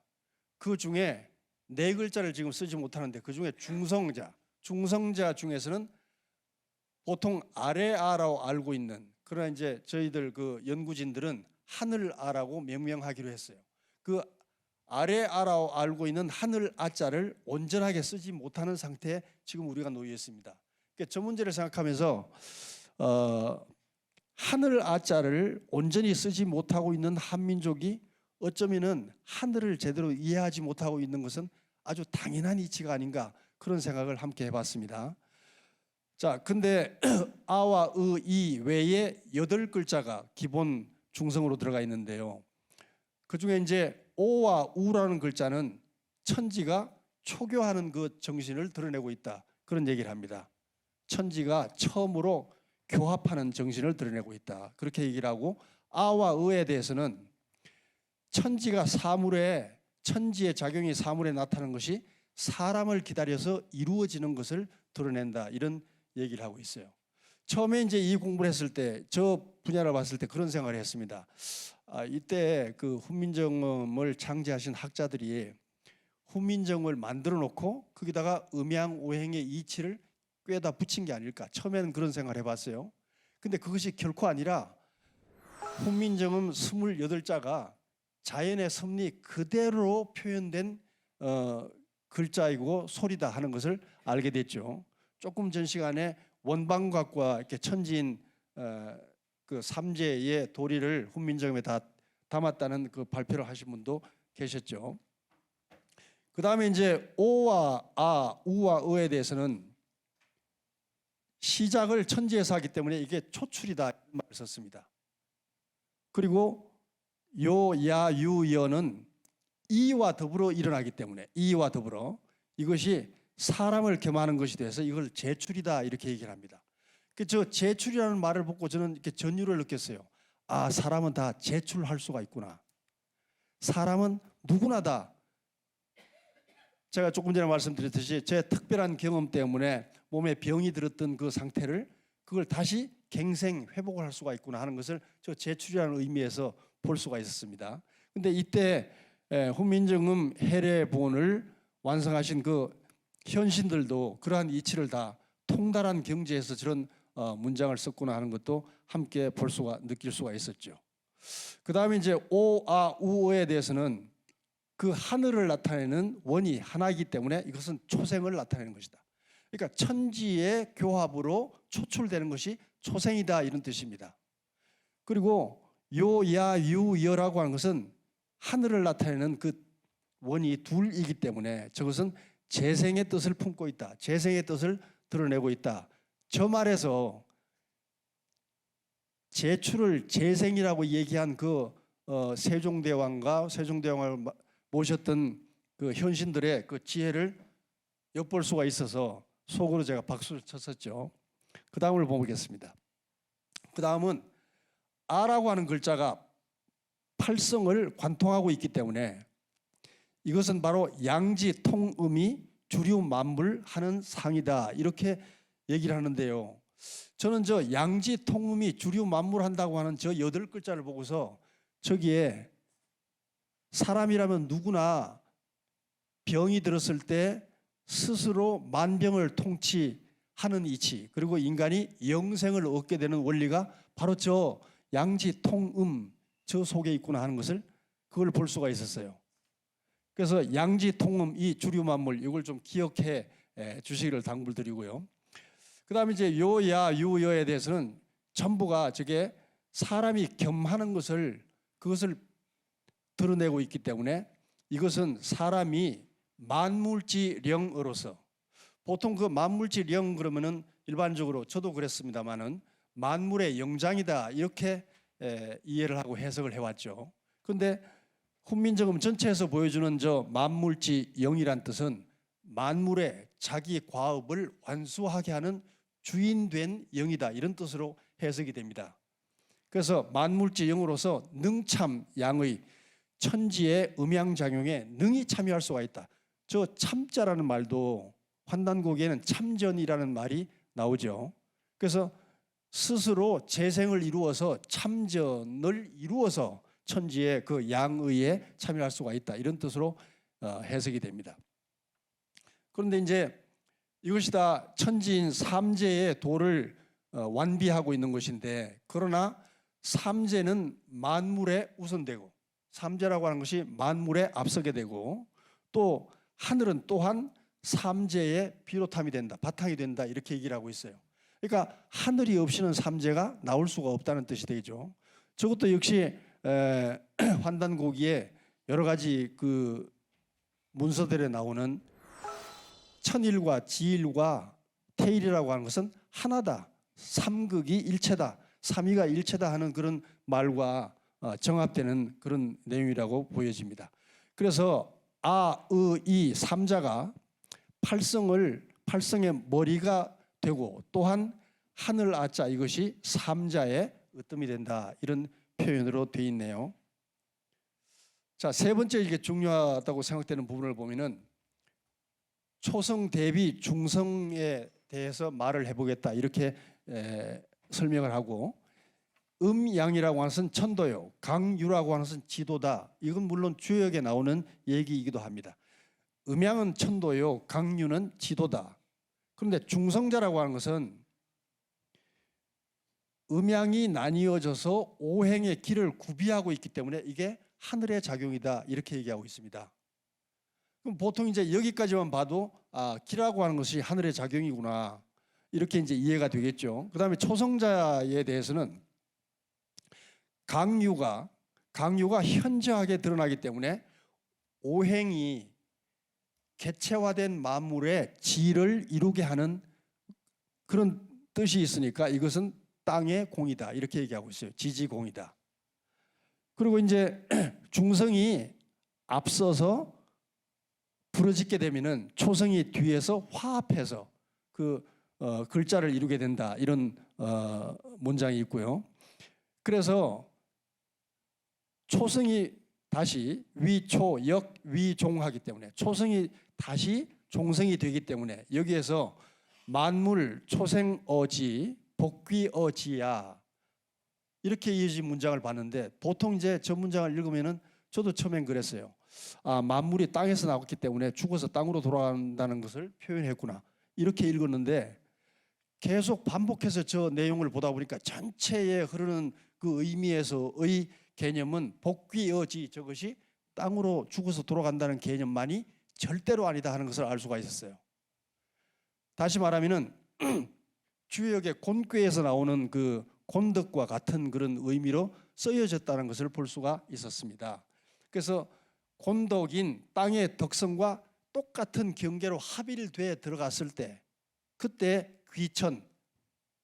S3: 그 중에 4글자를 지금 쓰지 못하는데 그 중에 중성자 중에서는 보통 아래아라고 알고 있는, 그러나 이제 저희들 그 연구진들은 하늘아라고 명명하기로 했어요. 그 아래아라고 알고 있는 하늘아자를 온전하게 쓰지 못하는 상태에 지금 우리가 놓여 있습니다. 그러니까 저 문제를 생각하면서 하늘아자를 온전히 쓰지 못하고 있는 한민족이 어쩌면은 하늘을 제대로 이해하지 못하고 있는 것은 아주 당연한 이치가 아닌가, 그런 생각을 함께 해봤습니다. 자, 근데 아와 의, 이 외에 8글자가 기본 중성으로 들어가 있는데요. 그 중에 이제 오와 우라는 글자는 천지가 초교하는 그 정신을 드러내고 있다, 그런 얘기를 합니다. 천지가 처음으로 교합하는 정신을 드러내고 있다, 그렇게 얘기를 하고, 아와 의에 대해서는 천지가 사물에, 천지의 작용이 사물에 나타나는 것이 사람을 기다려서 이루어지는 것을 드러낸다, 이런 얘기를 하고 있어요. 처음에 이제 이 공부를 했을 때, 저 분야를 봤을 때 그런 생각을 했습니다. 이때 그 훈민정음을 창제하신 학자들이 훈민정음을 만들어 놓고 거기다가 음양오행의 이치를 꿰다 붙인 게 아닐까, 처음에는 그런 생각을 해봤어요. 근데 그것이 결코 아니라 훈민정음 28자가 자연의 섭리 그대로 표현된 글자이고 소리다 하는 것을 알게 됐죠. 조금 전 시간에 원방각과 이렇게 천지인 그 삼재의 도리를 훈민정음에 다 담았다는 그 발표를 하신 분도 계셨죠. 그 다음에 이제 오와 아, 우와 의에 대해서는 시작을 천지에서 하기 때문에 이게 초출이다, 이런 말을 썼습니다. 그리고 요, 야, 유, 여는 이와 더불어 일어나기 때문에, 이와 더불어 이것이 사람을 겸하는 것이 돼서 이걸 제출이다, 이렇게 얘기를 합니다. 저 제출이라는 말을 보고 저는 이렇게 전율을 느꼈어요. 아, 사람은 다 제출할 수가 있구나. 사람은 누구나 다, 제가 조금 전에 말씀드렸듯이 제 특별한 경험 때문에 몸에 병이 들었던 그 상태를, 그걸 다시 갱생 회복을 할 수가 있구나 하는 것을 저 제출이라는 의미에서 볼 수가 있었습니다. 근데 이때 훈민정음 해례본을 완성하신 그 현신들도 그러한 이치를 다 통달한 경지에서 저런 문장을 썼구나 하는 것도 함께 볼 수가, 느낄 수가 있었죠. 그 다음에 이제 오, 아, 우에 대해서는 그 하늘을 나타내는 원이 하나이기 때문에 이것은 초생을 나타내는 것이다. 그러니까 천지의 교합으로 초출되는 것이 초생이다, 이런 뜻입니다. 그리고 요, 야, 유, 여라고 하는 것은 하늘을 나타내는 그 원이 둘이기 때문에 저것은 재생의 뜻을 품고 있다, 재생의 뜻을 드러내고 있다. 저 말에서 제출을 재생이라고 얘기한 그 세종대왕과 세종대왕을 모셨던 그 현신들의 그 지혜를 엿볼 수가 있어서 속으로 제가 박수를 쳤었죠. 그 다음을 보겠습니다. 그 다음은 아라고 하는 글자가 팔성을 관통하고 있기 때문에 이것은 바로 양지 통음이 주류 만물하는 상이다, 이렇게 얘기를 하는데요. 저는 저 양지 통음이 주류 만물한다고 하는 저 8글자를 보고서 저기에 사람이라면 누구나 병이 들었을 때 스스로 만병을 통치하는 이치, 그리고 인간이 영생을 얻게 되는 원리가 바로 저 양지 통음 저 속에 있구나 하는 것을, 그걸 볼 수가 있었어요. 그래서 양지 통음 이 주류 만물, 이걸 좀 기억해 주시기를 당부드리고요. 그 다음에 이제 요야 유여에 대해서는 전부가 저게 사람이 겸하는 것을, 그것을 드러내고 있기 때문에 이것은 사람이 만물지령으로서, 보통 그 만물지령 그러면은 일반적으로 저도 그랬습니다만은 만물의 영장이다, 이렇게 이해를 하고 해석을 해왔죠. 그런데 훈민정음 전체에서 보여주는 저 만물지영이란 뜻은 만물의 자기 과업을 완수하게 하는 주인된 영이다, 이런 뜻으로 해석이 됩니다. 그래서 만물지 영으로서 능참 양의 천지의 음양작용에 능히 참여할 수가 있다. 저 참자라는 말도 환단고기에는 참전이라는 말이 나오죠. 그래서 스스로 재생을 이루어서 참전을 이루어서 천지의 그 양의에 참여할 수가 있다. 이런 뜻으로 해석이 됩니다. 그런데 이제 이것이 다 천지인 삼재의 도를 완비하고 있는 것인데, 그러나 삼재는 만물에 우선되고 삼재라고 하는 것이 만물에 앞서게 되고, 또 하늘은 또한 삼재의 비롯함이 된다, 바탕이 된다, 이렇게 얘기를 하고 있어요. 그러니까 하늘이 없이는 삼재가 나올 수가 없다는 뜻이 되죠. 저것도 역시 환단고기에 여러 가지 그 문서들에 나오는 천일과 지일과 태일이라고 하는 것은 하나다, 삼극이 일체다, 삼위가 일체다 하는 그런 말과 정합되는 그런 내용이라고 보여집니다. 그래서 아, 의, 이 삼자가 팔성의 머리가 되고, 또한 하늘 아자 이것이 삼자의 으뜸이 된다, 이런 표현으로 되어 있네요. 자, 세 번째 이게 중요하다고 생각되는 부분을 보면은 초성 대비 중성에 대해서 말을 해보겠다, 이렇게 설명을 하고, 음양이라고 하는 것은 천도요, 강유라고 하는 것은 지도다. 이건 물론 주역에 나오는 얘기이기도 합니다. 음양은 천도요, 강유는 지도다. 그런데 중성자라고 하는 것은 음양이 나뉘어져서 오행의 길을 구비하고 있기 때문에 이게 하늘의 작용이다, 이렇게 얘기하고 있습니다. 그럼 보통 이제 여기까지만 봐도 기라고 하는 것이 하늘의 작용이구나, 이렇게 이제 이해가 되겠죠. 그다음에 초성자에 대해서는 강유가 현저하게 드러나기 때문에 오행이 개체화된 만물의 지를 이루게 하는 그런 뜻이 있으니까 이것은 땅의 공이다, 이렇게 얘기하고 있어요. 지지공이다. 그리고 이제 중성이 앞서서 부러짓게 되면은 초성이 뒤에서 화합해서 그 글자를 이루게 된다, 이런 문장이 있고요. 그래서 초성이 다시 위초, 역, 위종하기 때문에, 초성이 다시 종성이 되기 때문에 여기에서 만물 초생어지 복귀어지야, 이렇게 이어진 문장을 봤는데, 보통 이제 저 문장을 읽으면은 저도 처음엔 그랬어요. 만물이 땅에서 나왔기 때문에 죽어서 땅으로 돌아간다는 것을 표현했구나, 이렇게 읽었는데, 계속 반복해서 저 내용을 보다 보니까 전체에 흐르는 그 의미에서의 개념은 복귀어지, 저것이 땅으로 죽어서 돌아간다는 개념만이 절대로 아니다 하는 것을 알 수가 있었어요. 다시 말하면은 주역의 곤괴에서 나오는 그 곤덕과 같은 그런 의미로 쓰여졌다는 것을 볼 수가 있었습니다. 그래서 곤덕인 땅의 덕성과 똑같은 경계로 합일돼 들어갔을 때, 그때 귀천,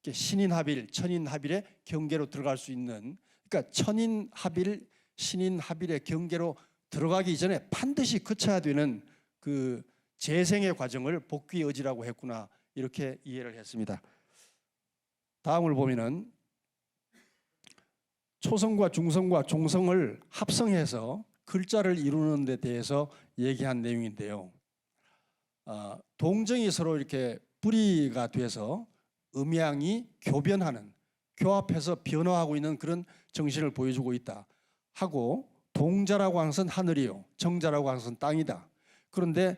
S3: 신인합일, 천인합일의 경계로 들어갈 수 있는, 그러니까 천인합일, 신인합일의 경계로 들어가기 전에 반드시 거쳐야 되는 그 재생의 과정을 복귀어지라고 했구나, 이렇게 이해를 했습니다. 다음을 보면은 초성과 중성과 종성을 합성해서 글자를 이루는 데 대해서 얘기한 내용인데요. 동정이 서로 이렇게 뿌리가 돼서 음양이 교변하는, 교합해서 변화하고 있는 그런 정신을 보여주고 있다 하고, 동자라고 하는 것은 하늘이요, 정자라고 하는 것은 땅이다. 그런데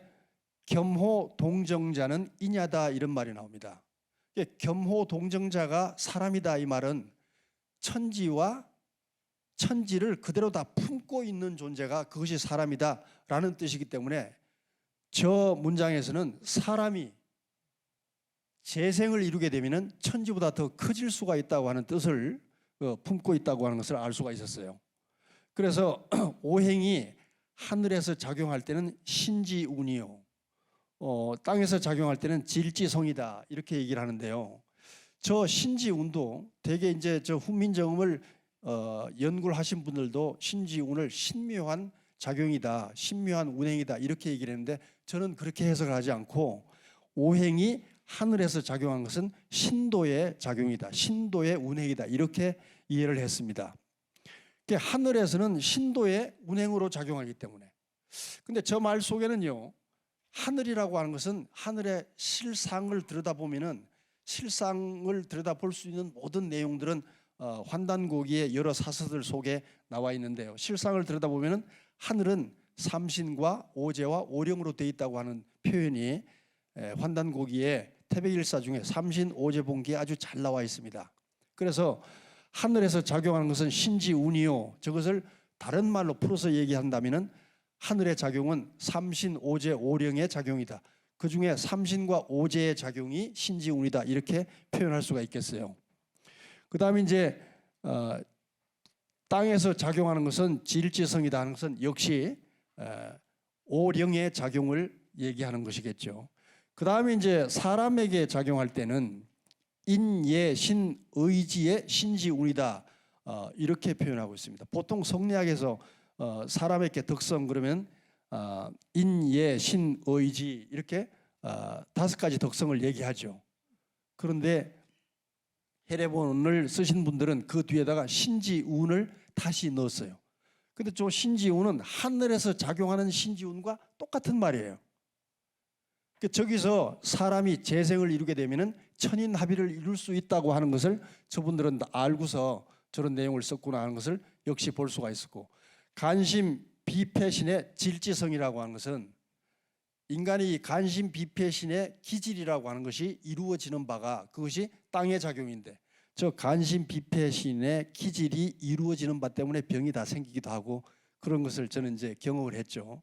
S3: 겸호 동정자는 이냐다, 이런 말이 나옵니다. 겸호 동정자가 사람이다, 이 말은 천지를 그대로 다 품고 있는 존재가 그것이 사람이다 라는 뜻이기 때문에, 저 문장에서는 사람이 재생을 이루게 되면 천지보다 더 커질 수가 있다고 하는 뜻을 품고 있다고 하는 것을 알 수가 있었어요. 그래서 오행이 하늘에서 작용할 때는 신지운이요, 땅에서 작용할 때는 질지성이다, 이렇게 얘기를 하는데요. 저 신지운도 대개 이제 저 훈민정음을 연구를 하신 분들도 신지운을 신묘한 작용이다, 신묘한 운행이다, 이렇게 얘기를 했는데, 저는 그렇게 해석을 하지 않고 오행이 하늘에서 작용한 것은 신도의 작용이다, 신도의 운행이다, 이렇게 이해를 했습니다. 하늘에서는 신도의 운행으로 작용하기 때문에. 근데 저 말 속에는요, 하늘이라고 하는 것은 하늘의 실상을 들여다보면은 실상을 들여다볼 수 있는 모든 내용들은 환단고기의 여러 사서들 속에 나와 있는데요. 실상을 들여다보면은 하늘은 삼신과 오제와 오령으로 되어 있다고 하는 표현이 환단고기의 태백일사 중에 삼신 오제 본기에 아주 잘 나와 있습니다. 그래서 하늘에서 작용하는 것은 신지운이요. 저것을 다른 말로 풀어서 얘기한다면은 하늘의 작용은 삼신 오제 오령의 작용이다. 그 중에 삼신과 오제의 작용이 신지운이다. 이렇게 표현할 수가 있겠어요. 그 다음에 이제 땅에서 작용하는 것은 질지성이다 하는 것은 역시 오령의 작용을 얘기하는 것이겠죠. 그 다음에 이제 사람에게 작용할 때는 인예 신의지의 신지운이다 이렇게 표현하고 있습니다. 보통 성리학에서 사람에게 덕성 그러면 인예 신의지 이렇게 5가지 덕성을 얘기하죠. 그런데 해례본을 쓰신 분들은 그 뒤에다가 신지운을 다시 넣었어요. 근데 저 신지운은 하늘에서 작용하는 신지운과 똑같은 말이에요. 저기서 사람이 재생을 이루게 되면은 천인합의를 이룰 수 있다고 하는 것을 저분들은 다 알고서 저런 내용을 썼구나 하는 것을 역시 볼 수가 있었고, 간심 비패신의 질지성이라고 하는 것은 인간이 간심 비패신의 기질이라고 하는 것이 이루어지는 바가 그것이 땅의 작용인데, 저 간심 비패신의 기질이 이루어지는 바 때문에 병이 다 생기기도 하고 그런 것을 저는 이제 경험을 했죠.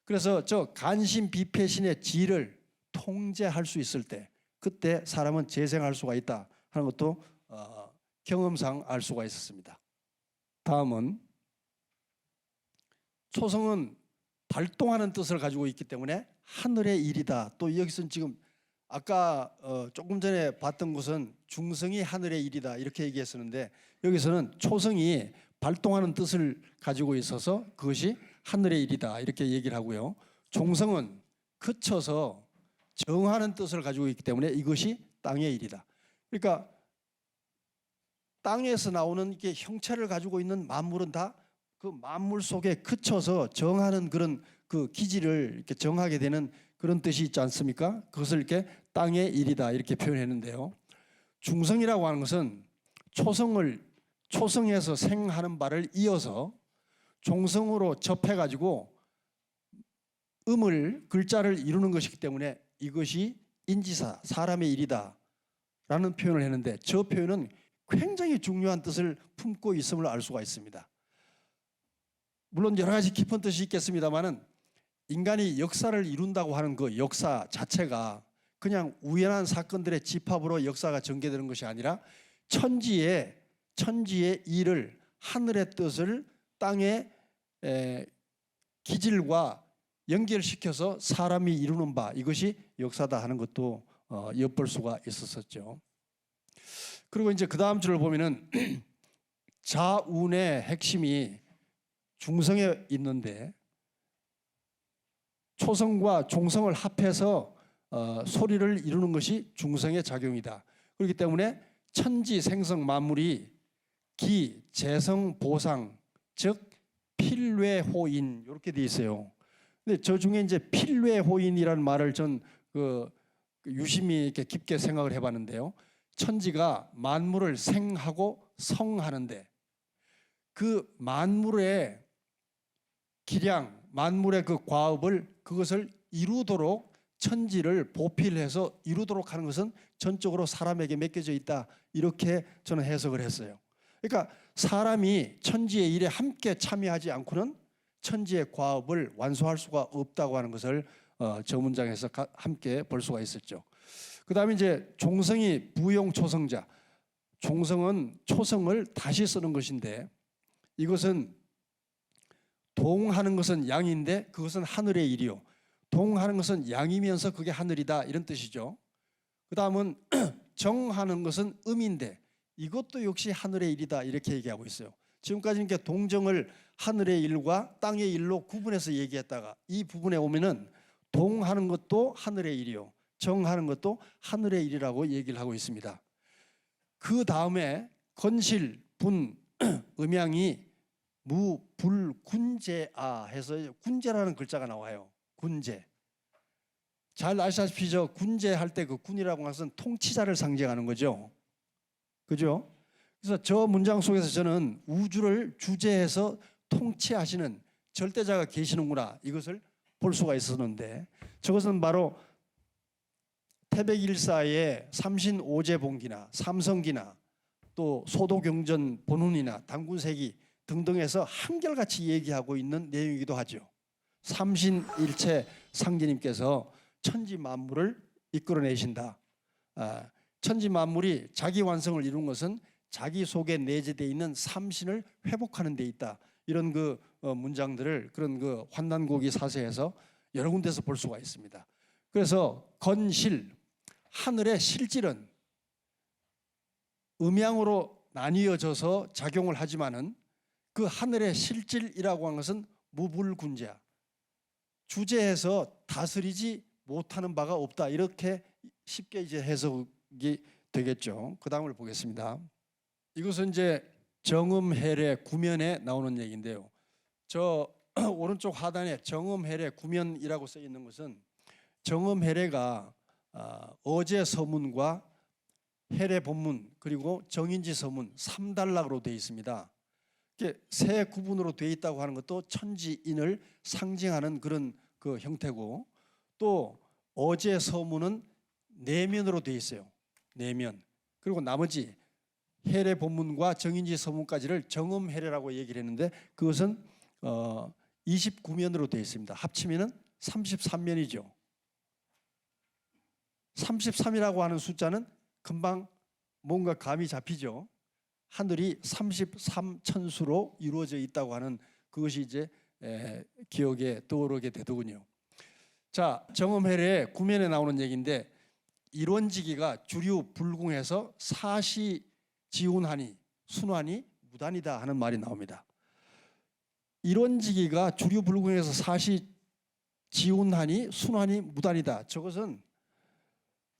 S3: 그래서 저 간심 비패신의 질을 통제할 수 있을 때 그때 사람은 재생할 수가 있다 하는 것도 경험상 알 수가 있었습니다. 다음은 초성은 발동하는 뜻을 가지고 있기 때문에 하늘의 일이다. 또 여기서는 지금 아까 조금 전에 봤던 것은 중성이 하늘의 일이다 이렇게 얘기했었는데, 여기서는 초성이 발동하는 뜻을 가지고 있어서 그것이 하늘의 일이다 이렇게 얘기를 하고요. 종성은 그쳐서 정하는 뜻을 가지고 있기 때문에 이것이 땅의 일이다. 그러니까 땅에서 나오는 이렇게 형체를 가지고 있는 만물은 다 그 만물 속에 그쳐서 정하는 그런 그 기질을 이렇게 정하게 되는 그런 뜻이 있지 않습니까? 그것을 이렇게 땅의 일이다 이렇게 표현했는데요. 중성이라고 하는 것은 초성에서 생하는 바를 이어서 종성으로 접해가지고 글자를 이루는 것이기 때문에 이것이 인지사, 사람의 일이다 라는 표현을 했는데, 저 표현은 굉장히 중요한 뜻을 품고 있음을 알 수가 있습니다. 물론 여러 가지 깊은 뜻이 있겠습니다만은 인간이 역사를 이룬다고 하는 그 역사 자체가 그냥 우연한 사건들의 집합으로 역사가 전개되는 것이 아니라 천지의 일을, 하늘의 뜻을 땅의 기질과 연결시켜서 사람이 이루는 바, 이것이 역사다 하는 것도 엿볼 수가 있었었죠. 그리고 이제 그 다음 줄을 보면은 자운의 핵심이 중성에 있는데 초성과 종성을 합해서 소리를 이루는 것이 중성의 작용이다. 그렇기 때문에 천지 생성 만물이 기, 재성, 보상, 즉 필외호인 이렇게 돼 있어요. 근데 저 중에 이제 필외호인이라는 말을 전 유심히 이렇게 깊게 생각을 해봤는데요. 천지가 만물을 생하고 성하는데 그 만물의 기량, 만물의 그 과업을 그것을 이루도록 천지를 보필해서 이루도록 하는 것은 전적으로 사람에게 맡겨져 있다 이렇게 저는 해석을 했어요. 그러니까 사람이 천지의 일에 함께 참여하지 않고는 천지의 과업을 완수할 수가 없다고 하는 것을 저 문장에서 함께 볼 수가 있었죠. 그 다음에 이제 종성이 부용초성자, 종성은 초성을 다시 쓰는 것인데 이것은 동하는 것은 양인데 그것은 하늘의 일이요, 동하는 것은 양이면서 그게 하늘이다 이런 뜻이죠. 그 다음은 정하는 것은 음인데 이것도 역시 하늘의 일이다 이렇게 얘기하고 있어요. 지금까지 이렇게 동정을 하늘의 일과 땅의 일로 구분해서 얘기했다가 이 부분에 오면은 동하는 것도 하늘의 일이요, 정하는 것도 하늘의 일이라고 얘기를 하고 있습니다. 그 다음에 건실, 분 음양이 무불군제아 해서 군제라는 글자가 나와요. 군제. 잘 아시다시피 저 군제할 때 그 군이라고 하는 것은 통치자를 상징하는 거죠. 그죠? 그래서 저 문장 속에서 저는 우주를 주재해서 통치하시는 절대자가 계시는구나 이것을 볼 수가 있었는데, 저것은 바로 태백일사의 삼신오제봉기나 삼성기나 또 소도경전 본훈이나 당군세기 등등에서 한결같이 얘기하고 있는 내용이기도 하죠. 삼신일체 상제님께서 천지 만물을 이끌어내신다. 천지 만물이 자기 완성을 이룬 것은 자기 속에 내재되어 있는 삼신을 회복하는 데 있다. 이런 그 문장들을 그런 그 환난고기 사세에서 여러 군데서 볼 수가 있습니다. 그래서 건실, 하늘의 실질은 음양으로 나뉘어져서 작용을 하지만은 그 하늘의 실질이라고 하는 것은 무불군자, 주재해서 다스리지 못하는 바가 없다. 이렇게 쉽게 이제 해석이 되겠죠. 그 다음을 보겠습니다. 이것은 이제 정음헬의 구면에 나오는 얘기인데요. 저 오른쪽 하단에 정음헬의 구면이라고 써 있는 것은 정음헬의가 어제 서문과 헬의 본문 그리고 정인지 서문 3단락으로 되어 있습니다. 이렇게 세 구분으로 되어 있다고 하는 것도 천지인을 상징하는 그런 그 형태고, 또 어제 서문은 내면으로 되어 있어요. 내면. 그리고 나머지 헬의 본문과 정인지 서문까지를 정음헬이라고 얘기를 했는데 그것은 29면으로 되어 있습니다. 합치면은 33면이죠. 33이라고 하는 숫자는 금방 뭔가 감이 잡히죠. 하늘이 33천수로 이루어져 있다고 하는 그것이 이제 기억에 떠오르게 되더군요. 자, 정음헬의 구면에 나오는 얘기인데, 일원지기가 주류 불궁해서 사시 지운하니 순환이 무단이다 하는 말이 나옵니다. 일원지기가 주류 불궁해서 사시 지운하니 순환이 무단이다. 저것은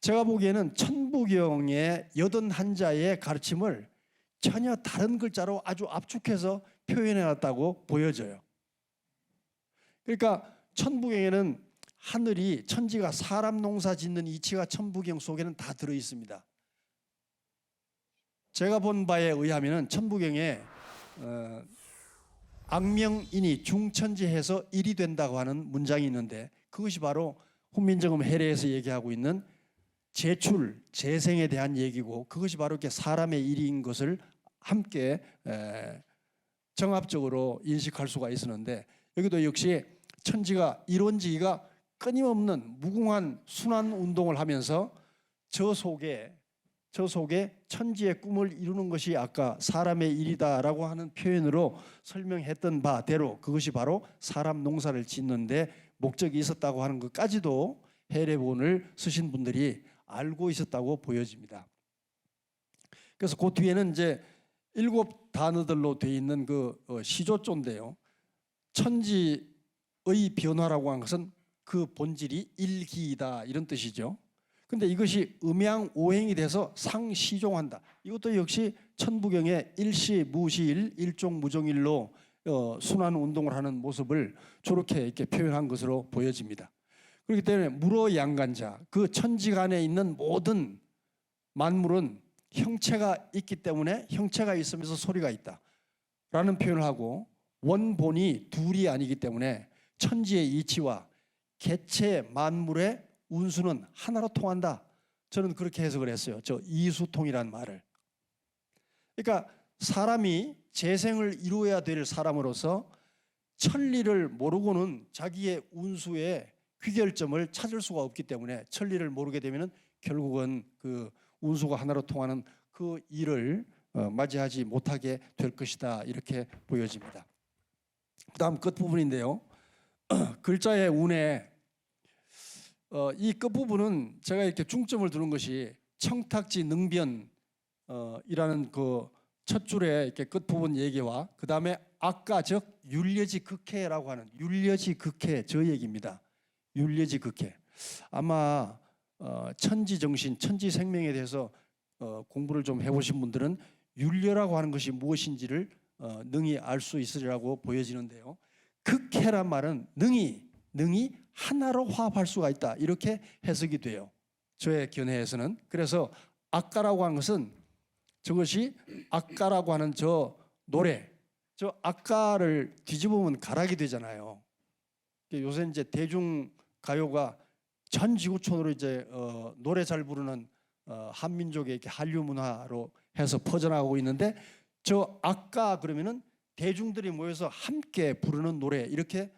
S3: 제가 보기에는 천부경의 81자의 가르침을 전혀 다른 글자로 아주 압축해서 표현해놨다고 보여져요. 그러니까 천부경에는 하늘이 천지가 사람 농사 짓는 이치가 천부경 속에는 다 들어있습니다. 제가 본 바에 의하면 천부경에 악명인이 중천지해서 일이 된다고 하는 문장이 있는데, 그것이 바로 훈민정음 해례에서 얘기하고 있는 재출, 재생에 대한 얘기고, 그것이 바로 이렇게 사람의 일인 것을 함께 정합적으로 인식할 수가 있었는데, 여기도 역시 천지가 일원지기가 끊임없는 무궁한 순환 운동을 하면서 저 속에 천지의 꿈을 이루는 것이 아까 사람의 일이다라고 하는 표현으로 설명했던 바대로 그것이 바로 사람 농사를 짓는데 목적이 있었다고 하는 것까지도 해례본을 쓰신 분들이 알고 있었다고 보여집니다. 그래서 그 뒤에는 이제 7단어들로 되어 있는 그 시조조인데요. 천지의 변화라고 하는 것은 그 본질이 일기이다 이런 뜻이죠. 근데 이것이 음양오행이 돼서 상시종한다. 이것도 역시 천부경의 일시 무시일 일종무종일로 순환 운동을 하는 모습을 저렇게 이렇게 표현한 것으로 보여집니다. 그렇기 때문에 물어양간자, 그 천지간에 있는 모든 만물은 형체가 있기 때문에 형체가 있으면서 소리가 있다 라는 표현을 하고, 원본이 둘이 아니기 때문에 천지의 이치와 개체 만물의 운수는 하나로 통한다. 저는 그렇게 해석을 했어요. 저 이수통이라는 말을. 그러니까 사람이 재생을 이루어야 될 사람으로서 천리를 모르고는 자기의 운수의 귀결점을 찾을 수가 없기 때문에 천리를 모르게 되면 결국은 그 운수가 하나로 통하는 그 일을 맞이하지 못하게 될 것이다. 이렇게 보여집니다. 그 다음 끝부분인데요. 글자의 운에 이 끝부분은 제가 이렇게 중점을 두는 것이 청탁지 능변 이라는 그 첫 줄에 이렇게 끝부분 얘기와 그 다음에 아까 즉 율려지 극해라고 하는 율려지 극해 저 얘기입니다. 율려지 극해. 아마 천지 정신, 천지 생명에 대해서 공부를 좀 해보신 분들은 윤례라고 하는 것이 무엇인지를 능히 알 수 있으리라고 보여지는데요. 극해란 말은 능히 하나로 화합할 수가 있다, 이렇게 해석이 돼요, 저의 견해에서는. 그래서 아까라고 하는 것은 저것이 아까라고 하는 저 노래, 저 아까를 뒤집으면 가락이 되잖아요. 요새 이제 대중 가요가 전 지구촌으로 이제 노래 잘 부르는 한민족의 이렇게 한류 문화로 해서 퍼져나가고 있는데, 저 아까 그러면은 대중들이 모여서 함께 부르는 노래, 이렇게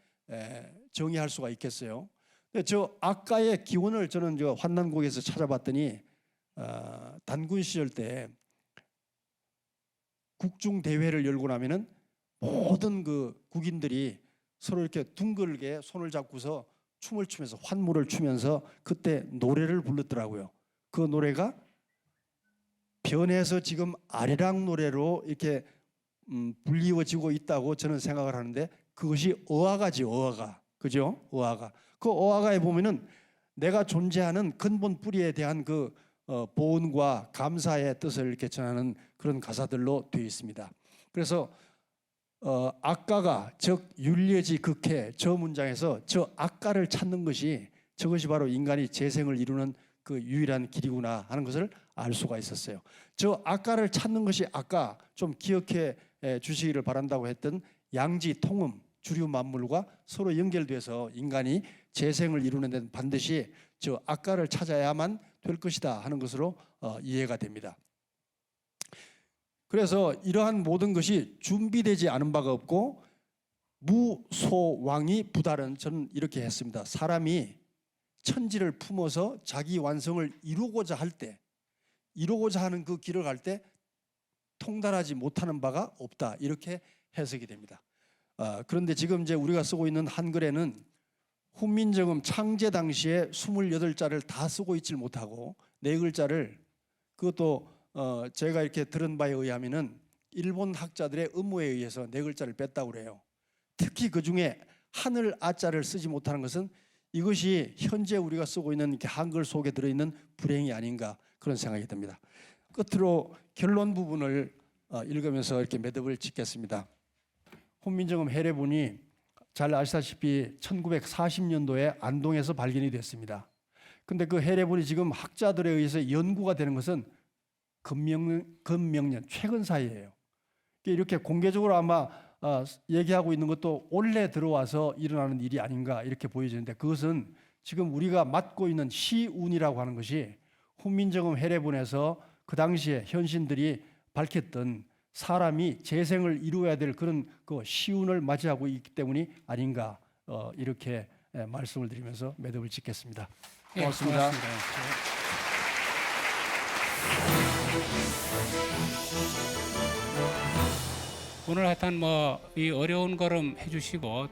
S3: 정의할 수가 있겠어요. 근데 저 아까의 기원을 저는 저 환난곡에서 찾아봤더니 단군 시절 때 국중 대회를 열고 나면은 모든 그 국인들이 서로 이렇게 둥글게 손을 잡고서 춤을 추면서 환무를 추면서 그때 노래를 불렀더라고요. 그 노래가 변해서 지금 아리랑 노래로 이렇게 불리워지고 있다고 저는 생각을 하는데, 그것이 어아가지, 어아가. 그죠? 어아가. 그 어아가에 보면은 내가 존재하는 근본 뿌리에 대한 그 보은과 감사의 뜻을 이렇게 전하는 그런 가사들로 되어 있습니다. 그래서 아까가 즉 윤례지 극해, 저 문장에서 저 아까를 찾는 것이, 저것이 바로 인간이 재생을 이루는 그 유일한 길이구나 하는 것을 알 수가 있었어요. 저 아까를 찾는 것이, 아까 좀 기억해 주시기를 바란다고 했던 양지 통음, 주류 만물과 서로 연결돼서 인간이 재생을 이루는 데는 반드시 저 아까를 찾아야만 될 것이다 하는 것으로 이해가 됩니다. 그래서 이러한 모든 것이 준비되지 않은 바가 없고 무소왕이 부달은, 저는 이렇게 했습니다. 사람이 천지를 품어서 자기 완성을 이루고자 할 때, 이루고자 하는 그 길을 갈 때 통달하지 못하는 바가 없다, 이렇게 해석이 됩니다. 그런데 지금 이제 우리가 쓰고 있는 한글에는 훈민정음 창제 당시에 28자를 다 쓰고 있질 못하고 4글자를, 그것도 제가 이렇게 들은 바에 의하면은 일본 학자들의 음모에 의해서 4글자를 뺐다고 그래요. 특히 그 중에 하늘 아자를 쓰지 못하는 것은 이것이 현재 우리가 쓰고 있는 이렇게 한글 속에 들어있는 불행이 아닌가, 그런 생각이 듭니다. 끝으로 결론 부분을 읽으면서 이렇게 매듭을 짓겠습니다. 훈민정음 해례본이 잘 아시다시피 1940년도에 안동에서 발견이 됐습니다. 근데 그 해례본이 지금 학자들에 의해서 연구가 되는 것은 근명년 최근 사이에요. 이렇게 공개적으로 아마 얘기하고 있는 것도 올해 들어와서 일어나는 일이 아닌가, 이렇게 보여지는데, 그것은 지금 우리가 맡고 있는 시운이라고 하는 것이 훈민정음 해례본에서 그 당시에 현신들이 밝혔던 사람이 재생을 이루어야 될 그런 그 시운을 맞이하고 있기 때문이 아닌가, 이렇게 말씀을 드리면서 매듭을 짓겠습니다. 고맙습니다.
S1: 예, 고맙습니다. 오늘 하여튼 이 어려운 걸음 해주시고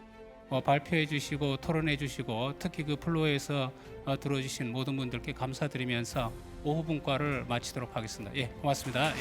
S1: 발표해주시고 토론해주시고 특히 그 플로에서 들어주신 모든 분들께 감사드리면서 오후 분과를 마치도록 하겠습니다. 예, 고맙습니다. 예.